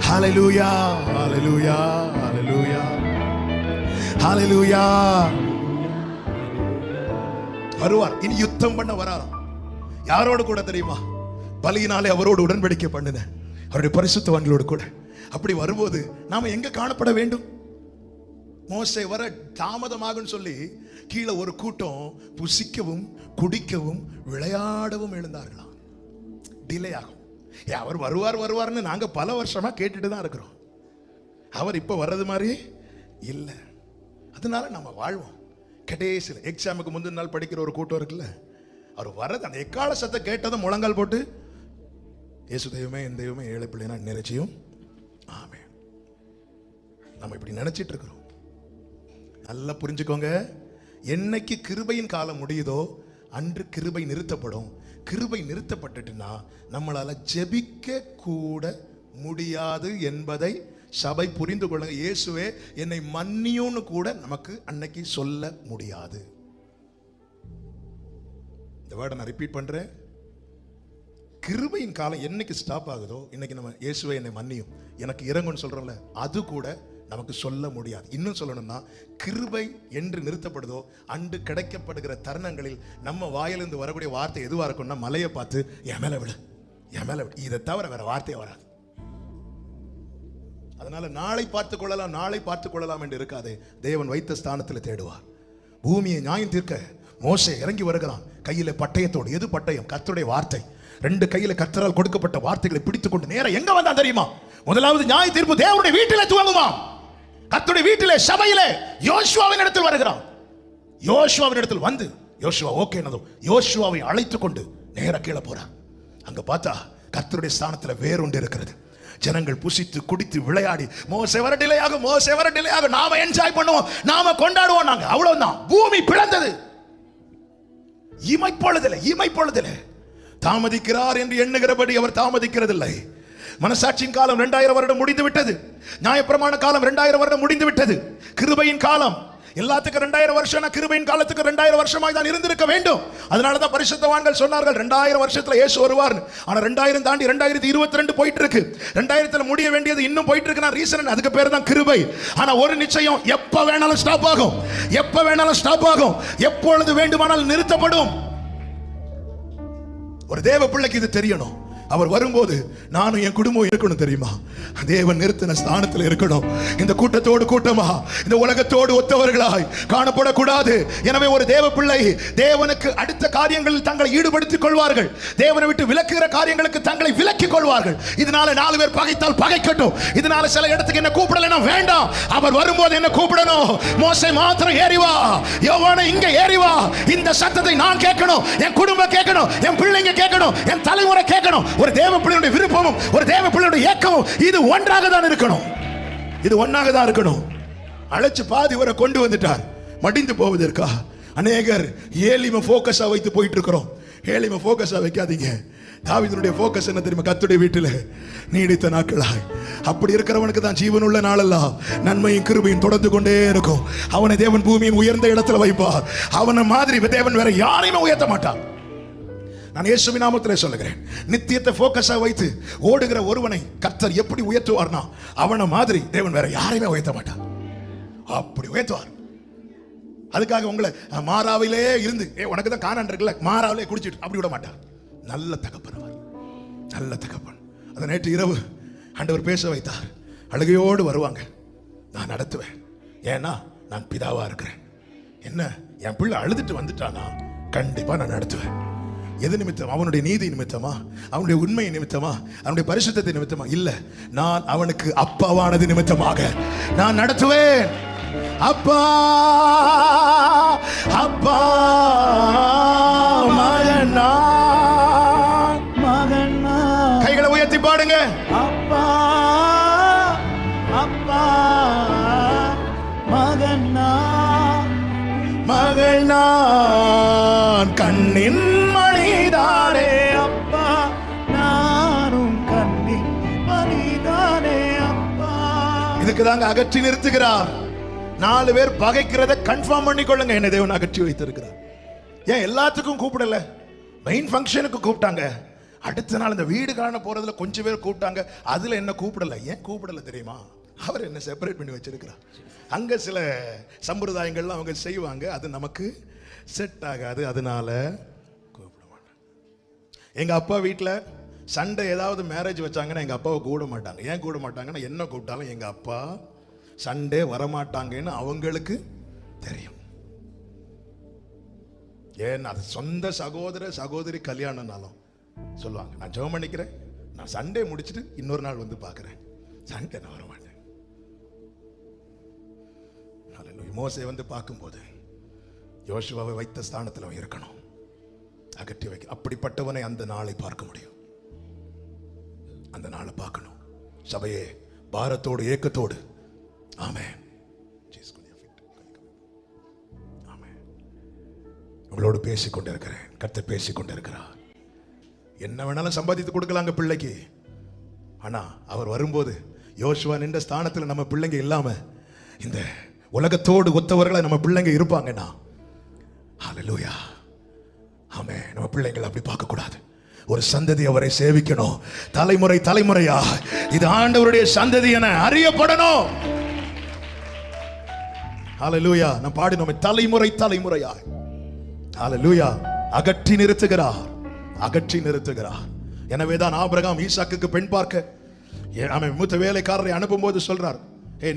ஹல்லேலூயா ஹல்லேலூயா ஹல்லேலூயா ஹல்லேலூயா. வருவார். இனி யுத்தம் பண்ண வராராம். யாரோடு கூட தெரியுமா? பலியினாலே அவரோடு உடன்படிக்கை பண்ணின அவருடைய பரிசுத்தவான்களோடு கூட. அப்படி வரும்போது நாம எங்க காணப்பட வேண்டும்? மோசே வர தாமதமாகும் சொல்லி கீழே ஒரு கூட்டம் புசிக்கவும் குடிக்கவும் விளையாடவும் எழுந்தார்களாம். டிலே ஆகும். அவர் வருவார் வருவார்னு நாங்க பல வருஷமா கேட்டுட்டு தான் இருக்கிறோம். அவர் இப்ப வர்றது மாதிரி இல்லை. அதனால நம்ம வாழ்வோம். கடைசியில் எக்ஸாமுக்கு முந்தின நாள் படிக்கிற ஒரு கூட்டம் இருக்குல்ல, அவர் வர்றது அந்த எக்கால சத்தம் கேட்டதும் முழங்கால் போட்டு இயேசு தெய்வமே என் தெய்வமே ஏழை பிள்ளைனா நிறைச்சியும் ஆமே. நம்ம இப்படி நினைச்சிட்டு இருக்கிறோம். நல்லா புரிஞ்சுக்கோங்க. என்னைக்கு கிருபையின் காலம் முடியுதோ அன்று கிருபை நிறுத்தப்படும். கிருபை நிறுத்தப்பட்டுட்டுனா நம்மளால ஜெபிக்க கூட முடியாது என்பதை சபை புரிந்து கொள்ளுங்க. இயேசுவே என்னை மன்னியும்னு கூட நமக்கு அன்னைக்கு சொல்ல முடியாது. இந்த வேர்டை நான் ரிப்பீட் பண்றேன். கிருபையின் காலம் என்னைக்கு ஸ்டாப் ஆகுதோ, இன்னைக்கு நம்ம இயேசுவே என்னை மன்னியும் எனக்கு இறங்குன்னு சொல்றோம்ல, அது கூட நமக்கு சொல்ல முடியாது. இன்னும் சொல்லணும்னா கிருபை என்று நிறுத்தப்படுதோ அன்று கிடைக்கப்படுகிற தருணங்களில் நம்ம வாயிலிருந்து வரக்கூடிய வார்த்தை எதுவா இருக்கும்னா, மலையை பார்த்து என் மேல விடு என் மேல விடு, இதை தவிர வேற வார்த்தையே வராது. அதனால நாளை பார்த்துக் கொள்ளலாம் நாளை பார்த்துக் கொள்ளலாம் என்று இருக்காதே. தேவன் வைத்த ஸ்தானத்தில் தேடுவார். பூமியை நியாயம் தீர்க்க மோசே இறங்கி வருகிறான். கையில பட்டயத்தோடு. எது பட்டயம்? கர்த்தருடைய வார்த்தை. ரெண்டு கையில கர்த்தரால் கொடுக்கப்பட்ட வார்த்தைகளை பிடித்துக் கொண்டு நேரா எங்க வந்தான் தெரியுமா? முதலாவது நியாய தீர்ப்பு தேவனுடைய வீட்டிலே துவங்குமா. கர்த்தருடைய வீட்டிலே சபையிலே யோசுவாவின் இடத்தில் வருகிறான். யோசுவாவின் இடத்தில் வந்து யோசுவா ஓகே நதோ யோசுவாவை அழைத்துக் கொண்டு நேரா கீழே போறான். அங்க பார்த்தா கர்த்தருடைய ஸ்தானத்தில் வேறொன்று இருக்கிறது. ஜனங்கள் புசித்து குடித்து விளையாடி மோசே வர டிலேயாக நாம என்ஜாய் பண்ணுவோம், நாம கொண்டாடுவோம். நாங்க அவ்வளவுதான். பூமி பிளந்தது. இமைப்பொழுதிலே தாமதிக்கிறார் என்று எண்ணுகிறபடி அவர் தாமதிக்கிறதில்லை. மனசாட்சியின் காலம் 2000 வருடம் முடிந்து விட்டது. நியாயப்பிரமாண காலம் 2000 வருடம் முடிந்து விட்டது. கிருபையின் காலம் எல்லாத்துக்கும் 2000 வருஷம். கிருபையின் காலத்துக்கு 2000 வருஷமாய் தான் இருந்திருக்க வேண்டும். அதனாலதான் பரிசுத்தவான்கள் சொன்னார்கள் 2000 வருஷத்துல இயேசு வருவார். ஆனா 2000 தாண்டி 2022 போயிட்டு இருக்கு. 2000 முடிய வேண்டியது இன்னும் போயிட்டு இருக்கு. ரீசன் அதுக்கு பேர் தான் கிருபை. ஆனா ஒரு நிச்சயம், எப்ப வேணாலும் ஸ்டாப் ஆகும், எப்பொழுது வேண்டுமானாலும் நிறுத்தப்படும். ஒரு தேவ பிள்ளைக்கு இது தெரியணும். அவர் வரும்போது நானும் என் குடும்பம் இருக்கணும் தெரியுமா? தேவன் நிறுத்தின ஸ்தானத்தில் இருக்கணும். இந்த கூட்டத்தோடு கூட்டமா, இந்த உலகத்தோடு ஒத்தவர்களாய் காணப்படக்கூடாது. எனவே ஒரு தேவ பிள்ளை தேவனுக்கு அடுத்த காரியங்களில் தங்களை ஈடுபடுத்திக் கொள்வார்கள். தேவனை விட்டு விலக்குகிற காரியங்களுக்கு தங்களை விலக்கிக் கொள்வார்கள். இதனால 4 பேர் பகைத்தால் பகைக்கட்டும். இதனால சில இடத்துக்கு என்ன கூப்பிடலாம் வேண்டாம். அவர் வரும்போது என்ன கூப்பிடணும். மோசே மாத்திரம் ஏறிவா, யோவானை இங்க ஏறிவா. இந்த சத்தத்தை நான் கேட்கணும், என் குடும்பம் கேட்கணும், என் பிள்ளைங்க கேட்கணும், என் தலைமுறை கேட்கணும். ஒரு தேவ பிள்ளையுடைய விருப்பமும் ஒரு தேவ பிள்ளையுடைய ஏக்கமும் இது ஒன்றாக தான் இருக்கணும். அழைச்சு பாதி வரை கொண்டு வந்துட்டார். மடிந்து போவதற்கா அநேகர் ஏலிம போக்கஸா வைத்து போயிட்டு இருக்கிறோம். ஏலிம போக்கஸா வைக்காதீங்க. தாவீதுடைய போக்கஸ் என்ன தெரியுமா? கர்த்தருடைய வீட்டில் நீடித்த நாட்களாய். அப்படி இருக்கிறவனுக்கு தான் ஜீவனுள்ள நாளெல்லாம் நன்மையும் கிருபையும் தொடர்ந்து கொண்டே இருக்கும். அவனை தேவன் பூமியின் உயர்ந்த இடத்துல வைப்பார். அவனை மாதிரி தேவன் வேற யாரையுமே உயர்த்த மாட்டான். நான் இயேசுவின் நாமத்திலே சொல்லுகிறேன். நித்தியத்தை போக்கஸா வைத்து ஓடுகிற ஒருவனை கர்த்தர் எப்படி உயர்த்துவார்னா, அவனை மாதிரி தேவன் வேற யாரையுமே உயர்த்த மாட்டார். அப்படி உயர்த்துவார். அதுக்காக உங்களை மாறாவிலே இருந்து உனக்கு தான் காணான் இருக்குல்ல, மாறாவிலே குடிச்சிட்டு அப்படி விட மாட்டார். நல்ல தகப்பன். அதை நேற்று இரவு ஆண்டவர் பேச வைத்தார். அழுகையோடு வருவாங்க. நான் நடத்துவேன். ஏன்னா நான் பிதாவா இருக்கிறேன். என்ன என் பிள்ளை அழுதுட்டு வந்துட்டானா கண்டிப்பா நான் நடத்துவேன். எது நிமித்தம்? அவனுடைய நீதி நிமித்தமா? அவனுடைய உண்மை நிமித்தமா? அவனுடைய பரிசுத்தத்தை நிமித்தமா? இல்ல, நான் அவனுக்கு அப்பாவானது நிமித்தமாக நான் நடத்துவேன். அப்பா அப்பா மகனா மகனா. கைகளை உயர்த்தி பாடுங்க. அப்பா அப்பா மகனா மகள் நான் கண்ணின் மணிதானே. அப்பா நானும் கண்ணின் மணிதானே அப்பா. இதுக்கு தாங்க அகற்றி நிறுத்துகிறார். 4 பேர் பகைக்கிறத கன்ஃபார்ம் பண்ணிக்கொள்ளுங்க, என்ன தேவன் அகற்றி வைத்திருக்கிறார். ஏன் எல்லாத்துக்கும் கூப்பிடல? மெயின் ஃபங்க்ஷனுக்கு கூப்பிட்டாங்க. அடுத்த நாள் இந்த வீடு காண போறதுல கொஞ்சம் பேர் கூப்பிட்டாங்க, அதுல என்ன கூப்பிடல. ஏன் கூப்பிடல தெரியுமா? அவர் என்ன செப்பரேட் பண்ணி வச்சிருக்கிறார். அங்க சில சம்பிரதாயங்கள்லாம் அவங்க செய்வாங்க, அது நமக்கு செட் ஆகாது, அதனால கூப்பிட மாட்டாங்க. எங்க அப்பா வீட்டில் சண்டே ஏதாவது மேரேஜ் வச்சாங்கன்னா எங்க அப்பாவை கூட மாட்டாங்க. ஏன் கூட மாட்டாங்கன்னா, என்ன கூப்பிட்டாலும் எங்க அப்பா சண்டே வரமாட்டாங்கன்னு அவங்களுக்கு தெரியும். ஏன்னா அது சொந்த சகோதர சகோதரி கல்யாணம்னாலும் சொல்லுவாங்க, நான் ஜெபம் பண்ணிக்கிறேன், நான் சண்டே முடிச்சுட்டு இன்னொரு நாள் வந்து பார்க்குறேன், சண்டே நான் வரமாட்டேன். மோசே வந்து பார்க்கும்போது யோசுவாவை வைத்த ஸ்தானத்தில் அவன் இருக்கணும், அகற்றி வைக்க. அப்படிப்பட்டவனை அந்த நாளை பார்க்க முடியும், அந்த நாளை பார்க்கணும். சபையே, பாரத்தோடு ஏக்கத்தோடு ஆமென். ஆமென். உங்களோடு பேசிக் கொண்டிருக்கிறேன், கர்த்தர் பேசிக் கொண்டிருக்கிறார். என்ன வேணாலும் சம்பாதித்து கொடுக்கலாங்க பிள்ளைக்கு. ஆனா அவர் வரும்போது யோசுவா நின்ற ஸ்தானத்தில் நம்ம பிள்ளைங்க இல்லாம இந்த உலகத்தோடு ஒத்தவர்களை நம்ம பிள்ளைங்க இருப்பாங்கன்னா, ஹல்லேலூயா, ஆமென். நம்ம பிள்ளைங்களை அப்படி பார்க்க கூடாது. ஒரு சந்ததி அவரை சேவிக்கணும், தலைமுறை தலைமுறையா இது ஆண்டவருடைய சந்ததி என அறியப்படணும். ஹல்லேலூயா. நம்ம பாடினோமே, தலைமுறை தலைமுறையா. ஹல்லேலூயா. அகற்றி நிறுத்துகிறார், அகற்றி நிறுத்துகிறார். எனவேதான் ஆபிரகாம் ஈசாக்குக்கு பெண் பார்க்க அவன் மூத்த வேலைக்காரரை அனுப்பும் போது சொல்றார்,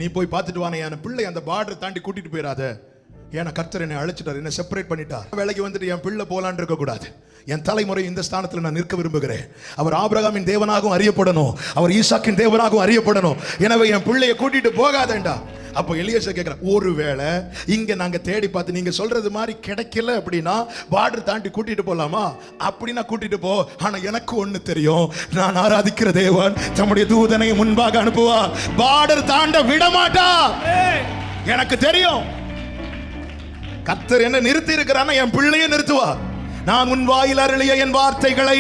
நீ போய் பார்த்துட்டு வானே, என் பிள்ளை அந்த பார்டர் தாண்டி கூட்டிட்டு போயிடாத, ஏன்னா கர்த்தர் என்னை அழைச்சிட்டார், என்னை செப்பரேட் பண்ணிட்டார். வேலைக்கு வந்துட்டு என் பிள்ளை போலான் இருக்க கூடாது, என் தலைமுறை இந்த ஸ்தானத்தில் நான் நிற்க விரும்புகிறேன். அவர் ஆபிரகாமின் தேவனாகவும் அறியப்படணும், அவர் ஈசாக்கின் தேவனாகவும் அறியப்படணும். எனவே என் பிள்ளையை கூட்டிட்டு போகாதேண்டா. அப்போ எலியேசர் கேட்கிறார், ஒருவேளை இங்க நாங்க தேடி பார்த்து நீங்க சொல்றது மாதிரி கிடைக்கல அப்படின்னா பார்டர் தாண்டி கூட்டிட்டு போலாமா? அப்படின்னா கூட்டிட்டு போ. ஆனா எனக்கு ஒண்ணு தெரியும், நான் ஆராதிக்கிற தேவன் தம்முடைய தூதனை முன்பாக அனுப்புவார், பார்டர் தாண்ட விட மாட்டார். எனக்கு தெரியும், கர்த்தர் என்ன நிறுத்தி இருக்கிறான்னா என் பிள்ளையை நிறுத்துவார். நான் உன் வாயில் அருளிய என் வார்த்தைகளை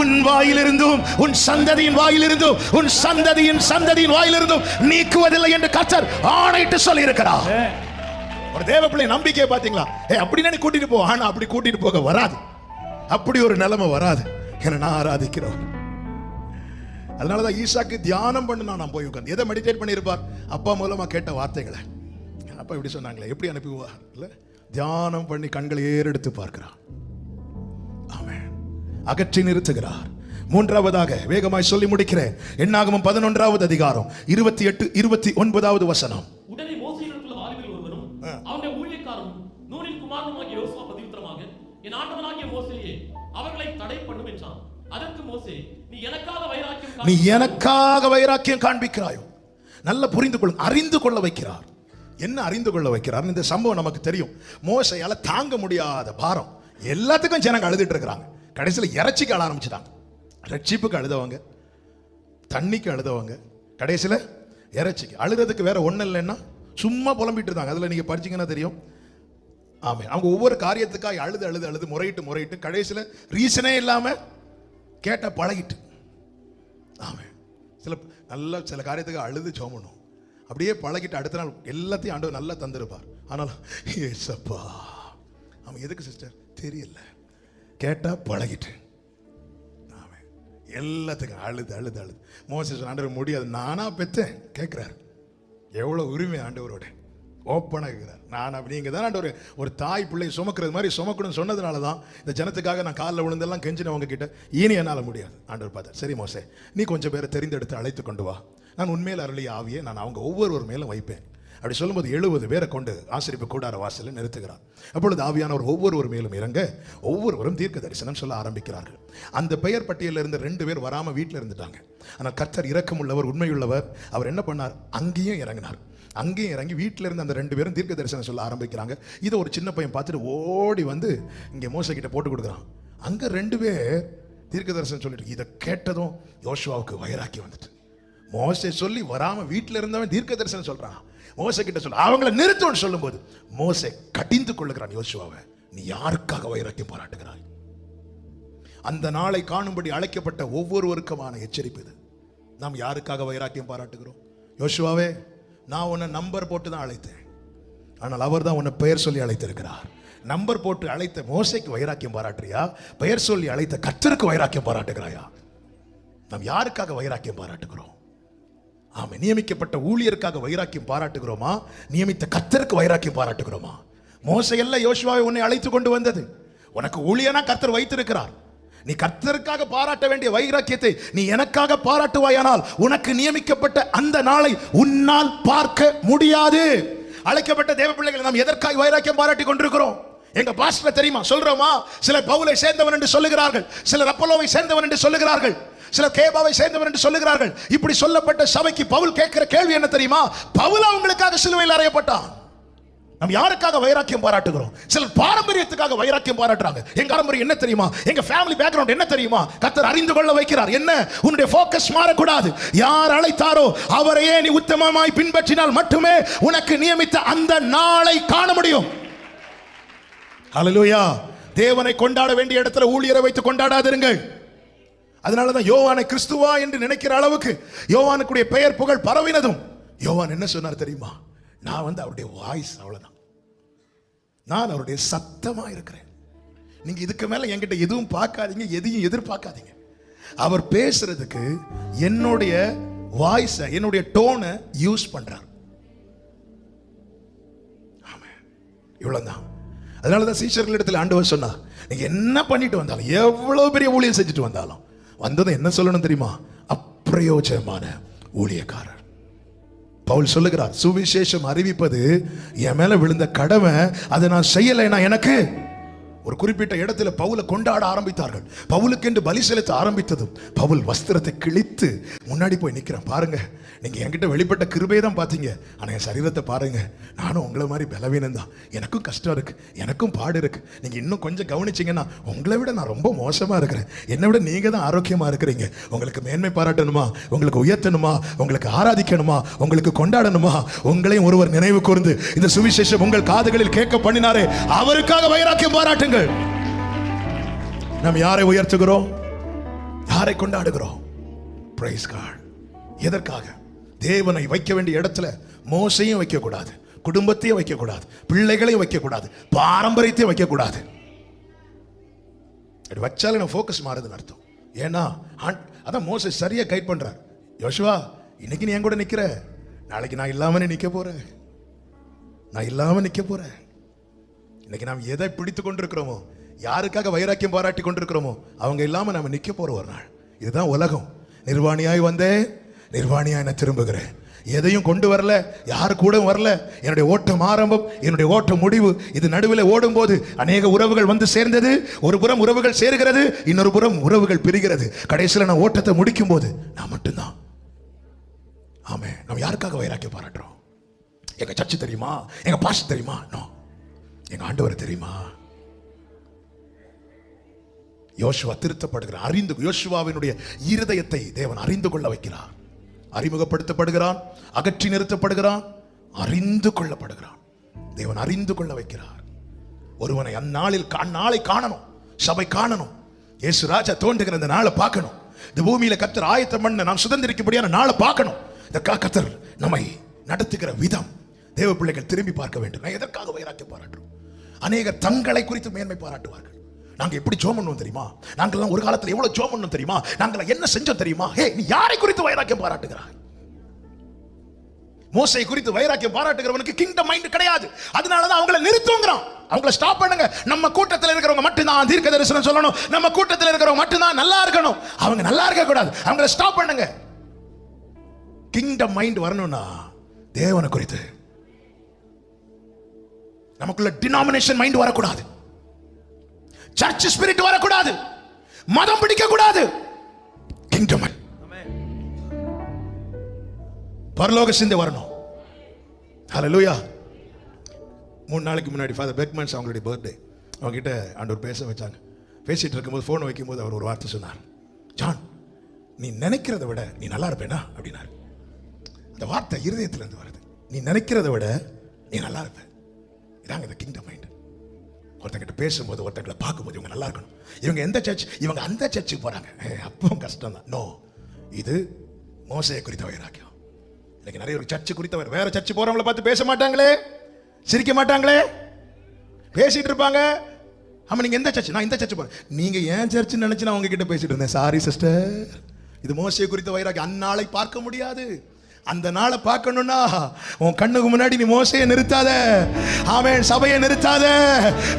உன் வாயிலிருந்தும் உன் சந்ததியின் வாயிலிருந்தும் உன் சந்ததியின் சந்ததியின் வாயிலிருந்தும் நீக்குவதில்லை என்று கர்த்தர் ஆணையிட்டு சொல்லி இருக்கிறார். ஒரு தேவ பிள்ளை நம்பிக்கை பாத்தீங்களா? அப்படின்னு கூட்டிட்டு போ. ஆனா அப்படி கூட்டிட்டு போக வராது, அப்படி ஒரு நிலைமை வராது. என நான் ஆராதிக்கிறோம். அதனாலதான் ஈசாக்கு தியானம் பண்ண நான் போய் உட்கார்ந்து எதை மெடிடேட் பண்ணியிருப்பார்? அப்பா மூலமா கேட்ட வார்த்தைகளை. அப்பா இப்படி சொன்னாங்களே, எப்படி அனுப்புவார்? இல்ல, தியானம் பண்ணி கண்களை ஏறெடுத்து பார்க்கிறார். அகற்றி நிறுத்துகிறார். மூன்றாவதாக வேகமாய் சொல்லி முடிக்கிறேன். என்னாகமம் 11வது அதிகாரம் 28 29வது வசனம். உடனே மோசேயிடத்தில் வாலிபர் ஒருவரும் அவனுடைய ஊழியக்காரரும் நூனின் குமாரனுமாகிய யோசுவா பதிவித்திரமாக, என் ஆண்டவனாகிய மோசேயே, அவர்களை தடை பண்ணும் என்றான். அதற்கு மோசே, நீ எனக்காக வைராக்கியம் காண்பிக்கிறாயோ? நல்ல புரிந்து கொள்ளும், அறிந்து கொள்ள வைக்கிறார். என்ன அறிந்து கொள்ள வைக்கிறார்? இந்த சம்பவம் நமக்கு தெரியும். மோசேயால தாங்க முடியாத பாரம், எல்லாத்துக்கும் ஜனங்க அழுதுட்டு இருக்கிறாங்க. கடைசியில் இறைச்சிக்கு அழ ஆரம்பிச்சுட்டாங்க. ரட்சிப்புக்கு அழுதவங்க, தண்ணிக்கு அழுதவங்க, கடைசியில் இறைச்சிக்கு. அழுகிறதுக்கு வேற ஒன்றும் இல்லைன்னா சும்மா புலம்பிட்டு இருந்தாங்க. அதில் நீங்கள் படிச்சீங்கன்னா தெரியும். ஆமே, அவங்க ஒவ்வொரு காரியத்துக்காக அழுது அழுது அழுது முறையிட்டு கடைசியில் ரீசனே இல்லாமல் கேட்ட பழகிட்டு. ஆமே, சில காரியத்துக்கு அழுது சோமணும், அப்படியே பழகிட்டு அடுத்த நாள் எல்லாத்தையும் ஆண்டவர் நல்லா தந்திருப்பார். ஆனாலும் ஏசப்பா, அவன் எதுக்கு சிஸ்டர் தெரியல, கேட்டா பழகிட்டு. எல்லாத்துக்கும் அழுது அழுது அழுது. மோசேஸ் ஆண்டவர் முடியாது, நானா பெற்றேன் கேட்கிறார். எவ்வளவு உரிமை ஆண்டவரோட ஓப்பனாக இருக்கிறார். நான் அப்படி நீங்க தான் ஆண்டவர் ஒரு தாய் பிள்ளை சுமக்கிறது மாதிரி சுமக்கணும்னு சொன்னதுனால தான் இந்த ஜனத்துக்காக நான் காலில் விழுந்தெல்லாம் கெஞ்சினவங்க கிட்ட இனி என்னால் முடியாது. ஆண்டவர் பார்த்தார், சரி மோசே, நீ கொஞ்சம் பேரை தெரிந்தெடுத்து அழைத்து கொண்டு வா, நான் உண்மையில் அருளிய ஆவியை நான் அவங்க ஒவ்வொருவர் மேலும் வைப்பேன். அப்படி சொல்லும்போது 70 பேரை கொண்டு ஆசரிப்பு கூடார வாசலில் நிறுத்துகிறார். அப்பொழுது ஆவியானவர் ஒவ்வொருவர் மேலும் இறங்க ஒவ்வொருவரும் தீர்க்க தரிசனம் சொல்ல ஆரம்பிக்கிறார்கள். அந்த பெயர் பட்டியலில் இருந்த 2 பேர் வராமல் வீட்டில் இருந்துட்டாங்க. ஆனால் கர்த்தர் இரக்கமுள்ளவர், உண்மையுள்ளவர். அவர் என்ன பண்ணார்? அங்கேயும் இறங்கினார். அங்கேயும் இறங்கி வீட்டில் இருந்து அந்த 2 பேரும் தீர்க்க தரிசனம் சொல்ல ஆரம்பிக்கிறாங்க. இதை ஒரு சின்ன பையன் பார்த்துட்டு ஓடி வந்து இங்கே மோசே கிட்ட போட்டு கொடுக்குறான். அங்கே 2 பேர் தீர்க்க தரிசனம் சொல்லிட்டு இதை கேட்டதும் யோசுவாவுக்கு வைராக்கியம் வந்துட்டு, மோசே சொல்லி வராம வீட்டில் இருந்தவன் தீர்க்க தரிசனம் சொல்றான், மோசே கிட்ட சொல்ல அவங்கள நிறுத்தணும்னு சொல்லும்போது மோசே கடிந்து கொள்ளுகிறான் யோசுவாவை, நீ யாருக்காக வைராக்கியம் பாராட்டுகிறாய்? அந்த நாளை காணும்படி அழைக்கப்பட்ட ஒவ்வொருவருக்குமான எச்சரிப்பு இது. நாம் யாருக்காக வைராக்கியம் பாராட்டுகிறோம்? யோசுவாவே, நான் உன்னை நம்பர் போட்டு தான் அழைத்தேன், ஆனால் அவர் தான் உன்னை பெயர் சொல்லி அழைத்திருக்கிறார். நம்பர் போட்டு அழைத்த மோசைக்கு வைராக்கியம் பாராட்டுறியா? பெயர் சொல்லி அழைத்த கர்த்தருக்கு வைராக்கியம் பாராட்டுகிறாயா? நாம் யாருக்காக வைராக்கியம் பாராட்டுகிறோம்? ஆமா, நியமிக்கப்பட்ட ஊழியருக்காக வைராக்கியம் பாராட்டுகிறோமா? நியமித்த கர்த்தருக்கு வைராக்கியம் பாராட்டுகிறோமா? மோசே அல்ல யோசுவாவை உன்னை அழைத்து கொண்டு வந்தது. உனக்கு ஊழியனா கர்த்தர் வைத்திருக்கிறார். நீ கர்த்தருக்காக பாராட்ட வேண்டிய வைராக்கியத்தை நீ எனக்காக பாராட்டுவாயானால் உனக்கு நியமிக்கப்பட்ட அந்த நாளை உன்னால் பார்க்க முடியாது. அழைக்கப்பட்ட தேவ பிள்ளைகளை நாம் எதற்காக வைராக்கியம் பாராட்டி கொண்டிருக்கிறோம்? எங்க பாஸ்டர் தெரியுமா சொல்றோமா? சிலர் பவுலை சேர்ந்தவன் என்று சொல்லுகிறார்கள், சிலர் அப்போலோவை சேர்ந்தவன் என்று சொல்லுகிறார்கள், சிலர் கேபாவை சேர்ந்தவன் என்று சொல்லுகிறார்கள். இப்படி சொல்லப்பட்ட சபைக்கு பவுல் கேட்கிற கேள்வி என்ன தெரியுமா? பவுல் அவங்களுக்காக சிலுவையில் அறையப்பட்டான். நாம் யாருக்காக வைராக்கியம் பாராட்டுகிறோம்? சிலர் பாரம்பரியத்துக்காக வைராக்கியம் பாராட்டுறாங்க. எங்க பாரம்பரியம் என்ன தெரியுமா? எங்க ஃபேமிலி பேக்ரவுண்ட் என்ன தெரியுமா? கர்த்தர் அறிந்து கொள்ள வைக்கிறார். என்ன? உன்னுடைய ஃபோக்கஸ் மாறக்கூடாது. யார் அழைத்தாரோ அவரையே நீ உத்தமமாய் பின்பற்றினால் மட்டுமே உனக்கு நியமித்த அந்த நாளை காண முடியும். ஹல்லேலூயா. தேவனை கொண்டாட வேண்டிய இடத்துல ஊழியரை வைத்து கொண்டாடாதிருங்கள். அதனாலதான் யோவானை கிறிஸ்துவா என்று நினைக்கிற அளவுக்கு யோவானுக்குடைய பெயர் புகழ் பரவினதும் யோவான் என்ன சொன்னார் தெரியுமா? நான் அவருடைய வாய்ஸ், அவ்வளவுதான், நான் அவருடைய சத்தமா இருக்கிறேன். நீங்க இதுக்கு மேல என்கிட்ட எதுவும் பார்க்காதீங்க, எதையும் எதிர்பார்க்காதீங்க. அவர் பேசுறதுக்கு என்னுடைய வாய்ஸ், என்னுடைய டோனை யூஸ் பண்றார். ஆமா, இவ்வளவுதான். அதனாலதான் சீஷர்களிடத்தில் ஆண்டவர் சொன்னார், நீங்க என்ன பண்ணிட்டு வந்தாலும், எவ்வளவு பெரிய ஊழியம் செஞ்சுட்டு வந்தாலும் வந்ததும் என்ன சொல்லணும் தெரியுமா? அப்பிரயோஜனமான ஊழியக்காரர். பவுல் சொல்லுகிறார், சுவிசேஷம் அறிவிப்பது என் மேல விழுந்த கடமை, அதை நான் செய்யலைன்னா எனக்கு. ஒரு குறிப்பிட்ட இடத்துல பவுலை கொண்டாட ஆரம்பித்தார்கள். பவுலுக்கு என்று பலி செலுத்த ஆரம்பித்ததும் பவுல் வஸ்திரத்தை கிழித்து முன்னாடி போய் நிற்கிறான். பாருங்க, நீங்க என்கிட்ட வெளிப்பட்ட கிருபையை தான் பார்த்தீங்க, ஆனா என் சரீரத்தை பாருங்க, நானும் உங்களை மாதிரி பலவீனம் தான், எனக்கும் கஷ்டம் இருக்கு, எனக்கும் பாடு இருக்கு. நீங்க இன்னும் கொஞ்சம் கவனிச்சீங்கன்னா உங்களை விட நான் ரொம்ப மோசமா இருக்கிறேன், என்னை விட நீங்க தான் ஆரோக்கியமா இருக்கிறீங்க. உங்களுக்கு மேன்மை பாராட்டணுமா? உங்களுக்கு உயர்த்தணுமா? உங்களுக்கு ஆராதிக்கணுமா? உங்களுக்கு கொண்டாடணுமா? உங்களையும் ஒருவர் நினைவு கூர்ந்து இந்த சுவிசேஷம் உங்கள் காதுகளில் கேட்க பண்ணினாரே, அவருக்காக வைராக்கியம் பாராட்டுங்கள். நாம் யாரை உயர்த்துகிறோம்? யாரை கொண்டாடுகிறோம்? Praise God. எதற்காக? தேவனை வைக்க வேண்டிய இடத்துல மோசையும் வைக்க கூடாது, குடும்பத்தையும் வைக்க கூடாது, பிள்ளைகளையும் வைக்க கூடாது, பாரம்பரியத்தையும் வைக்க கூடாது. வச்சாலும் நம்ம ஃபோக்கஸ் மாறுதுன்னு அர்த்தம். ஏன்னா அதான் மோசை சரியா கைட் பண்றார். யோசுவா, இன்னைக்கு நீ என் கூட நிக்கிற, நாளைக்கு நான் இல்லாம நிக்க போறேன், நான் இல்லாம நிக்க போறேன். இன்னைக்கு நாம் எதை பிடித்து கொண்டிருக்கிறோமோ, யாருக்காக வைராக்கியம் பாராட்டி கொண்டிருக்கிறோமோ, அவங்க இல்லாம நாம நிக்க போற ஒரு நாள். இதுதான் உலகம். நிர்வாணியாய் வந்தேன், நிர்வாணியாய் நான் திரும்புகிறேன். எதையும் கொண்டு வரல, யாரு கூட வரல. என்னுடைய ஓட்டம் ஆரம்பம், என்னுடைய ஓட்டம் முடிவு. இது நடுவில் ஓடும் போது அநேக உறவுகள் வந்து சேர்ந்தது. ஒரு புறம் உறவுகள் சேர்கிறது, இன்னொரு புறம் உறவுகள் பிரிகிறது. கடைசியில் நான் ஓட்டத்தை முடிக்கும் போது நான் மட்டும்தான். ஆமே, நம்ம யாருக்காக வைராக்கியம் பாராட்டுறோம்? எங்க சர்ச்சு தெரியுமா? எங்க பாஸ்டர் தெரியுமா? நோ, எங்க ஆண்டவர் தெரியுமா? யோசுவா திருத்தப்படுகிறார். யோசுவாவினுடைய இருதயத்தை தேவன் அறிந்து கொள்ள வைக்கிறார். அறிமுகப்படுத்தப்படுகிறான், அகற்றி நிறுத்தப்படுகிறான், அறிந்து கொள்ளப்படுகிறான். தேவன் அறிந்து கொள்ள வைக்கிறார். ஒருவனை அந்நாளில் நாளை காணணும், சபை காணணும். இயேசு ராஜா தோன்றுகிற அந்த நாளை பார்க்கணும். இந்த பூமியில கர்த்தர் ஆயத்தம் பண்ண நாம் சுதந்திரிக்கும்படியான நாளை பார்க்கணும். இந்த கர்த்தர் நம்மை நடத்துகிற விதம் தேவ பிள்ளைகள் திரும்பி பார்க்க வேண்டும். நான் எதற்காக வைராக்கியம் பாராட்டுறோம்? அநேகர் தங்களை குறித்து மேன்மை பாராட்டுவார்கள். நாங்க எப்படி ஜோம் பண்ணுவோம் தெரியுமா? நாங்கெல்லாம் ஒரு காலத்துல எவ்வளவு ஜோம் பண்ணோம் தெரியுமா? நாங்கெல்லாம் என்ன செஞ்சோம் தெரியுமா? ஹே, நீ யாரை குறித்து வைராக்கியம் பாராட்டுகிறாய்? மோசை குறித்து வைராக்கியம் பாராட்டுகிறவனுக்கு கிங்டம் மைண்ட் கிடையாது. அதனாலதான் அவங்களை நிறுத்துங்கிறான். அவங்களை ஸ்டாப் பண்ணுங்க. நம்ம கூட்டத்தில் இருக்கிறவங்க மட்டும்தான் தீர்க்க தரிசனம் சொல்லணும், நம்ம கூட்டத்தில் இருக்கிறவங்க மட்டும்தான் நல்லா இருக்கணும், அவங்க நல்லா இருக்க கூடாது. அவங்களை ஸ்டாப் பண்ணுங்க. கிங்டம் மைண்ட் வரணும்னா தேவனை குறித்து நமக்குள்ள டினாமினேஷன் மைண்ட் வரக்கூடாது, சர்ச் ஸ்பிரிட் வரக்கூடாது, மதம் பிடிக்க கூடாது. கிங்டம் பரலோக சிந்தை வரணும். ஹல்லேலூயா. 3 நாளைக்கு முன்னாடி ஃபாதர் பெக்மன்ஸ் அவங்களுடைய பர்த்டே, அவங்க கிட்ட ஆண்டவர் பேச வச்சாங்க. பேசிட்டு இருக்கும்போது ஃபோன் வைக்கும்போது அவர் ஒரு வார்த்தை சொன்னார். ஜான், நீ நினைக்கிறத விட நீ நல்லா இருப்பேனா அப்படின்னாரு. அந்த வார்த்தை இருதயத்துல இருந்து வருது. நீ நினைக்கிறத விட நீ நல்லா இருப்ப. இதாங்க இந்த கிங்டம் மைண்ட். ஒருத்தங்கிட்ட பேசும்போது, ஒருத்தங்களை பார்க்கும்போது இவங்க நல்லா இருக்கணும், இவங்க எந்த சர்ச், இவங்க அந்த சர்ச்சுக்கு போறாங்க, அப்போ கஷ்டம் தான். நோ, இது மோசையை குறித்த வைராக்கியம். இன்னைக்கு நிறைய ஒரு சர்ச்சு குறித்த வேற சர்ச்சு போறவங்களை பார்த்து பேச மாட்டாங்களே, சிரிக்க மாட்டாங்களே, பேசிட்டு இருப்பாங்க. ஆமா, நீங்க எந்த சர்ச்? நான் இந்த சர்ச் போறேன். நீங்க ஏன் சர்ச் நினைச்சு நான் உங்ககிட்ட பேசிட்டு இருந்தேன். சாரி சிஸ்டர், இது மோசையை குறித்த வைராக்கியம். அந்நாளை பார்க்க முடியாது. அந்த நாளை பார்க்கணும்னா உன் கண்ணுக்கு முன்னாடி நீ மோசையை நிறுத்தாத, ஆமென், சபையை நிறுத்தாத,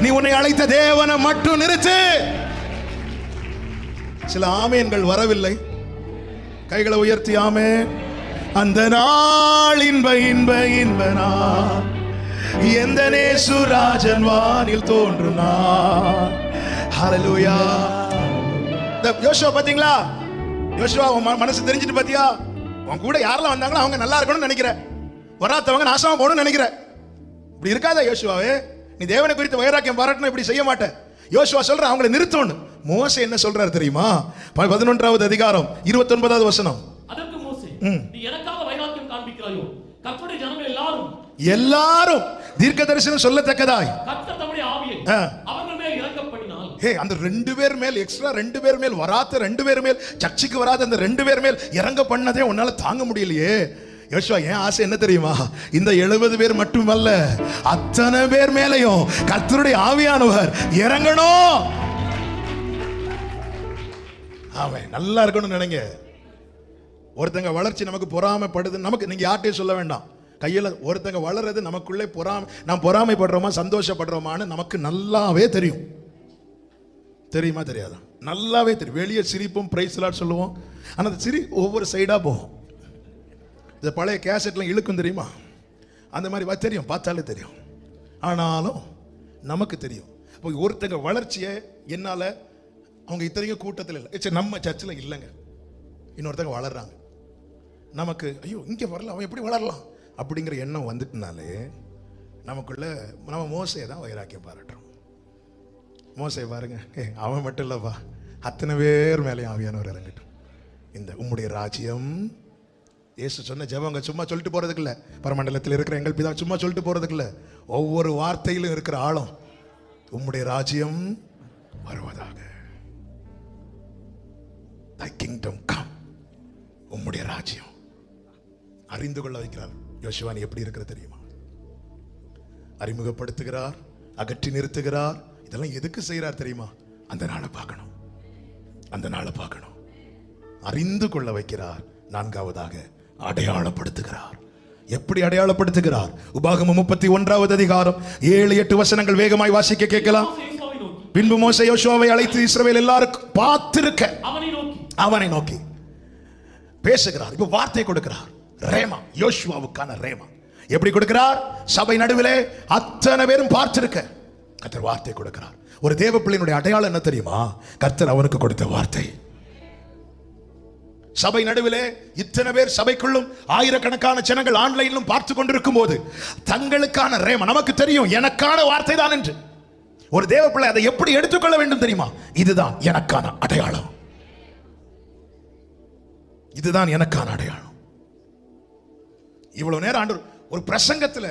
நீ உன்னை அழைத்த தேவனை மட்டும் நிறுத்து. சில ஆமேன்கள் வரவில்லை, கைகளை உயர்த்தி ஆமென். அந்த நாள் இன்ப இன்ப இன்ப நாள், எந்த நேசுராஜன் வானில் தோன்றுனா. ஹல்லேலூயா. யோசுவா பாத்தீங்களா? யோசுவா மனசு தெரிஞ்சிட்டு பாத்தியா? உன் கூட யாரெல்லாம் வந்தாங்களோ அவங்க நல்லா இருக்கணும்னு நினைக்கிற, வராதவங்க நாசமா போகணும்னு நினைக்கிற. இப்படி இருக்காத யோசுவாவே. நீ தேவனை குறித்து வைராக்கியம் பாராட்டணும், இப்படி செய்ய மாட்டேன். யோசுவா சொல்ற அவங்களை நிறுத்தணும். மோசே என்ன சொல்றாரு தெரியுமா? 11வது அதிகாரம் 29வது வசனம். அதற்கு மோசே, நீ எனக்காக வைராக்கியம் காண்பிக்கிறாயோ? கர்த்தருடைய ஜனங்கள் எல்லாரும் தீர்க்க தரிசனம் சொல்லத்தக்கதாய் கர்த்தர் தம்முடைய ஆவியை அவர்கள் மேல் இறங்க பண்ணினார். அந்த 2 பேர் மேல், எக்ஸ்ட்ரா 2 பேர் மேல், வராத 2 பேர் மேல், சர்ச்சுக்கு வராத அந்த 2 பேர் மேல் இறங்க பண்ணதே உன்னால தாங்க முடியலையே. யோசுவா, என் ஆசை என்ன தெரியுமா? இந்த 70 பேர் மட்டுமல்ல, அத்தனை பேர் மேலையும் கர்த்தருடைய ஆவியானவர் இறங்கணும். ஆமென். நல்லா இருக்கணும்னு நினைங்க. ஒருத்தங்க வளர்ச்சி நமக்கு பொறாமைப்படுது, நமக்கு நீங்க யார்கிட்டயும் சொல்ல வேண்டாம். கையில் ஒருத்தங்க வளர்றது நமக்குள்ளே நாம் பொறாமைப்படுறோமா சந்தோஷப்படுறோமான்னு நமக்கு நல்லாவே தெரியும். தெரியுமா தெரியாதா? நல்லாவே தெரியும். வெளியே சிரிப்பும் பிரைஸ் லார்ட் சொல்லுவோம், ஆனால் அந்த சிரி ஒவ்வொரு சைடாக போகும். இந்த பழைய கேசட்லாம் இழுக்கும் தெரியுமா? அந்த மாதிரி தெரியும், பார்த்தாலே தெரியும். ஆனாலும் நமக்கு தெரியும். இப்போ ஒருத்தங்க வளர்ச்சியை என்னால், அவங்க இத்தனைக்கும் கூட்டத்தில் இல்லை, சரி நம்ம சர்ச்சில் இல்லைங்க, இன்னொருத்தங்க வளர்றாங்க, நமக்கு ஐயோ இங்கே வரல, அவன் எப்படி வளரலாம் அப்படிங்கிற எண்ணம் வந்துட்டுனாலே நமக்குள்ள நம்ம மோசையை தான் வைராக்கியம் பாராட்டுறோம். மோசையை பாருங்க, அவன் மட்டும் இல்லைப்பா, அத்தனை பேர் மேலேயும் ஆவியானவர் இறங்கட்டும். இந்த உம்முடைய ராஜ்யம், இயேசு சொன்ன ஜெபங்க சும்மா சொல்லிட்டு போறதுக்கு இல்லை, பரமண்டலத்தில் இருக்கிற எங்கள் பிதா சும்மா சொல்லிட்டு போறதுக்கு இல்லை, ஒவ்வொரு வார்த்தையிலும் இருக்கிற ஆழம். உம்முடைய ராஜ்யம் வருவதாக, thy kingdom come, உம்முடைய ராஜ்யம். அறிந்து கொள்ள வைக்கிறார். யோசுவா, நீ எப்படி இருக்கிற தெரியுமா? அறிமுகப்படுத்துகிறார், அகற்றி நிறுத்துகிறார். இதெல்லாம் எதுக்கு செய்கிறார் தெரியுமா? அந்த நாளை பார்க்கணும், அந்த நாளை பார்க்கணும். அறிந்து கொள்ள வைக்கிறார். 4வதாக அடையாளப்படுத்துகிறார். எப்படி அடையாளப்படுத்துகிறார்? உபாகமம் 31வது அதிகாரம் 7-8 வசனங்கள் வேகமாய் வாசிக்க கேட்கலாம். பின்பு மோசே யோசுவாவை அழைத்து இஸ்ரவேல் எல்லாருக்கும் பார்த்திருக்க அவனை நோக்கி பேசுகிறார். இப்ப வார்த்தை கொடுக்கிறார். ரேமா, யோசுவாவுக்கான ரேமா. எப்படி கொடுக்கிறார்? சபை நடுவிலே அத்தனை பேரும் பார்த்திருக்க கர்த்தர் வார்த்தை கொடுக்கிறார். ஒரு தேவ பிள்ளையினுடைய அடையாளம் என்ன தெரியுமா? கர்த்தர் அவனுக்கு கொடுத்த வார்த்தை. சபை நடுவிலே இத்தனை பேர், சபைக்குள்ளும் ஆயிரக்கணக்கான ஜனங்கள் ஆன்லைனிலும் பார்த்து கொண்டிருக்கும் போது தங்களுக்கான ரேமா, நமக்கு தெரியும் எனக்கான வார்த்தை தான் என்று. ஒரு தேவ பிள்ளை அதை எப்படி எடுத்துக்கொள்ள வேண்டும் தெரியுமா? இதுதான் எனக்கான அடையாளம், இதுதான் எனக்கான அடையாளம். இவ்வளவு நேரம் ஆண்டவர் ஒரு பிரசங்கத்துல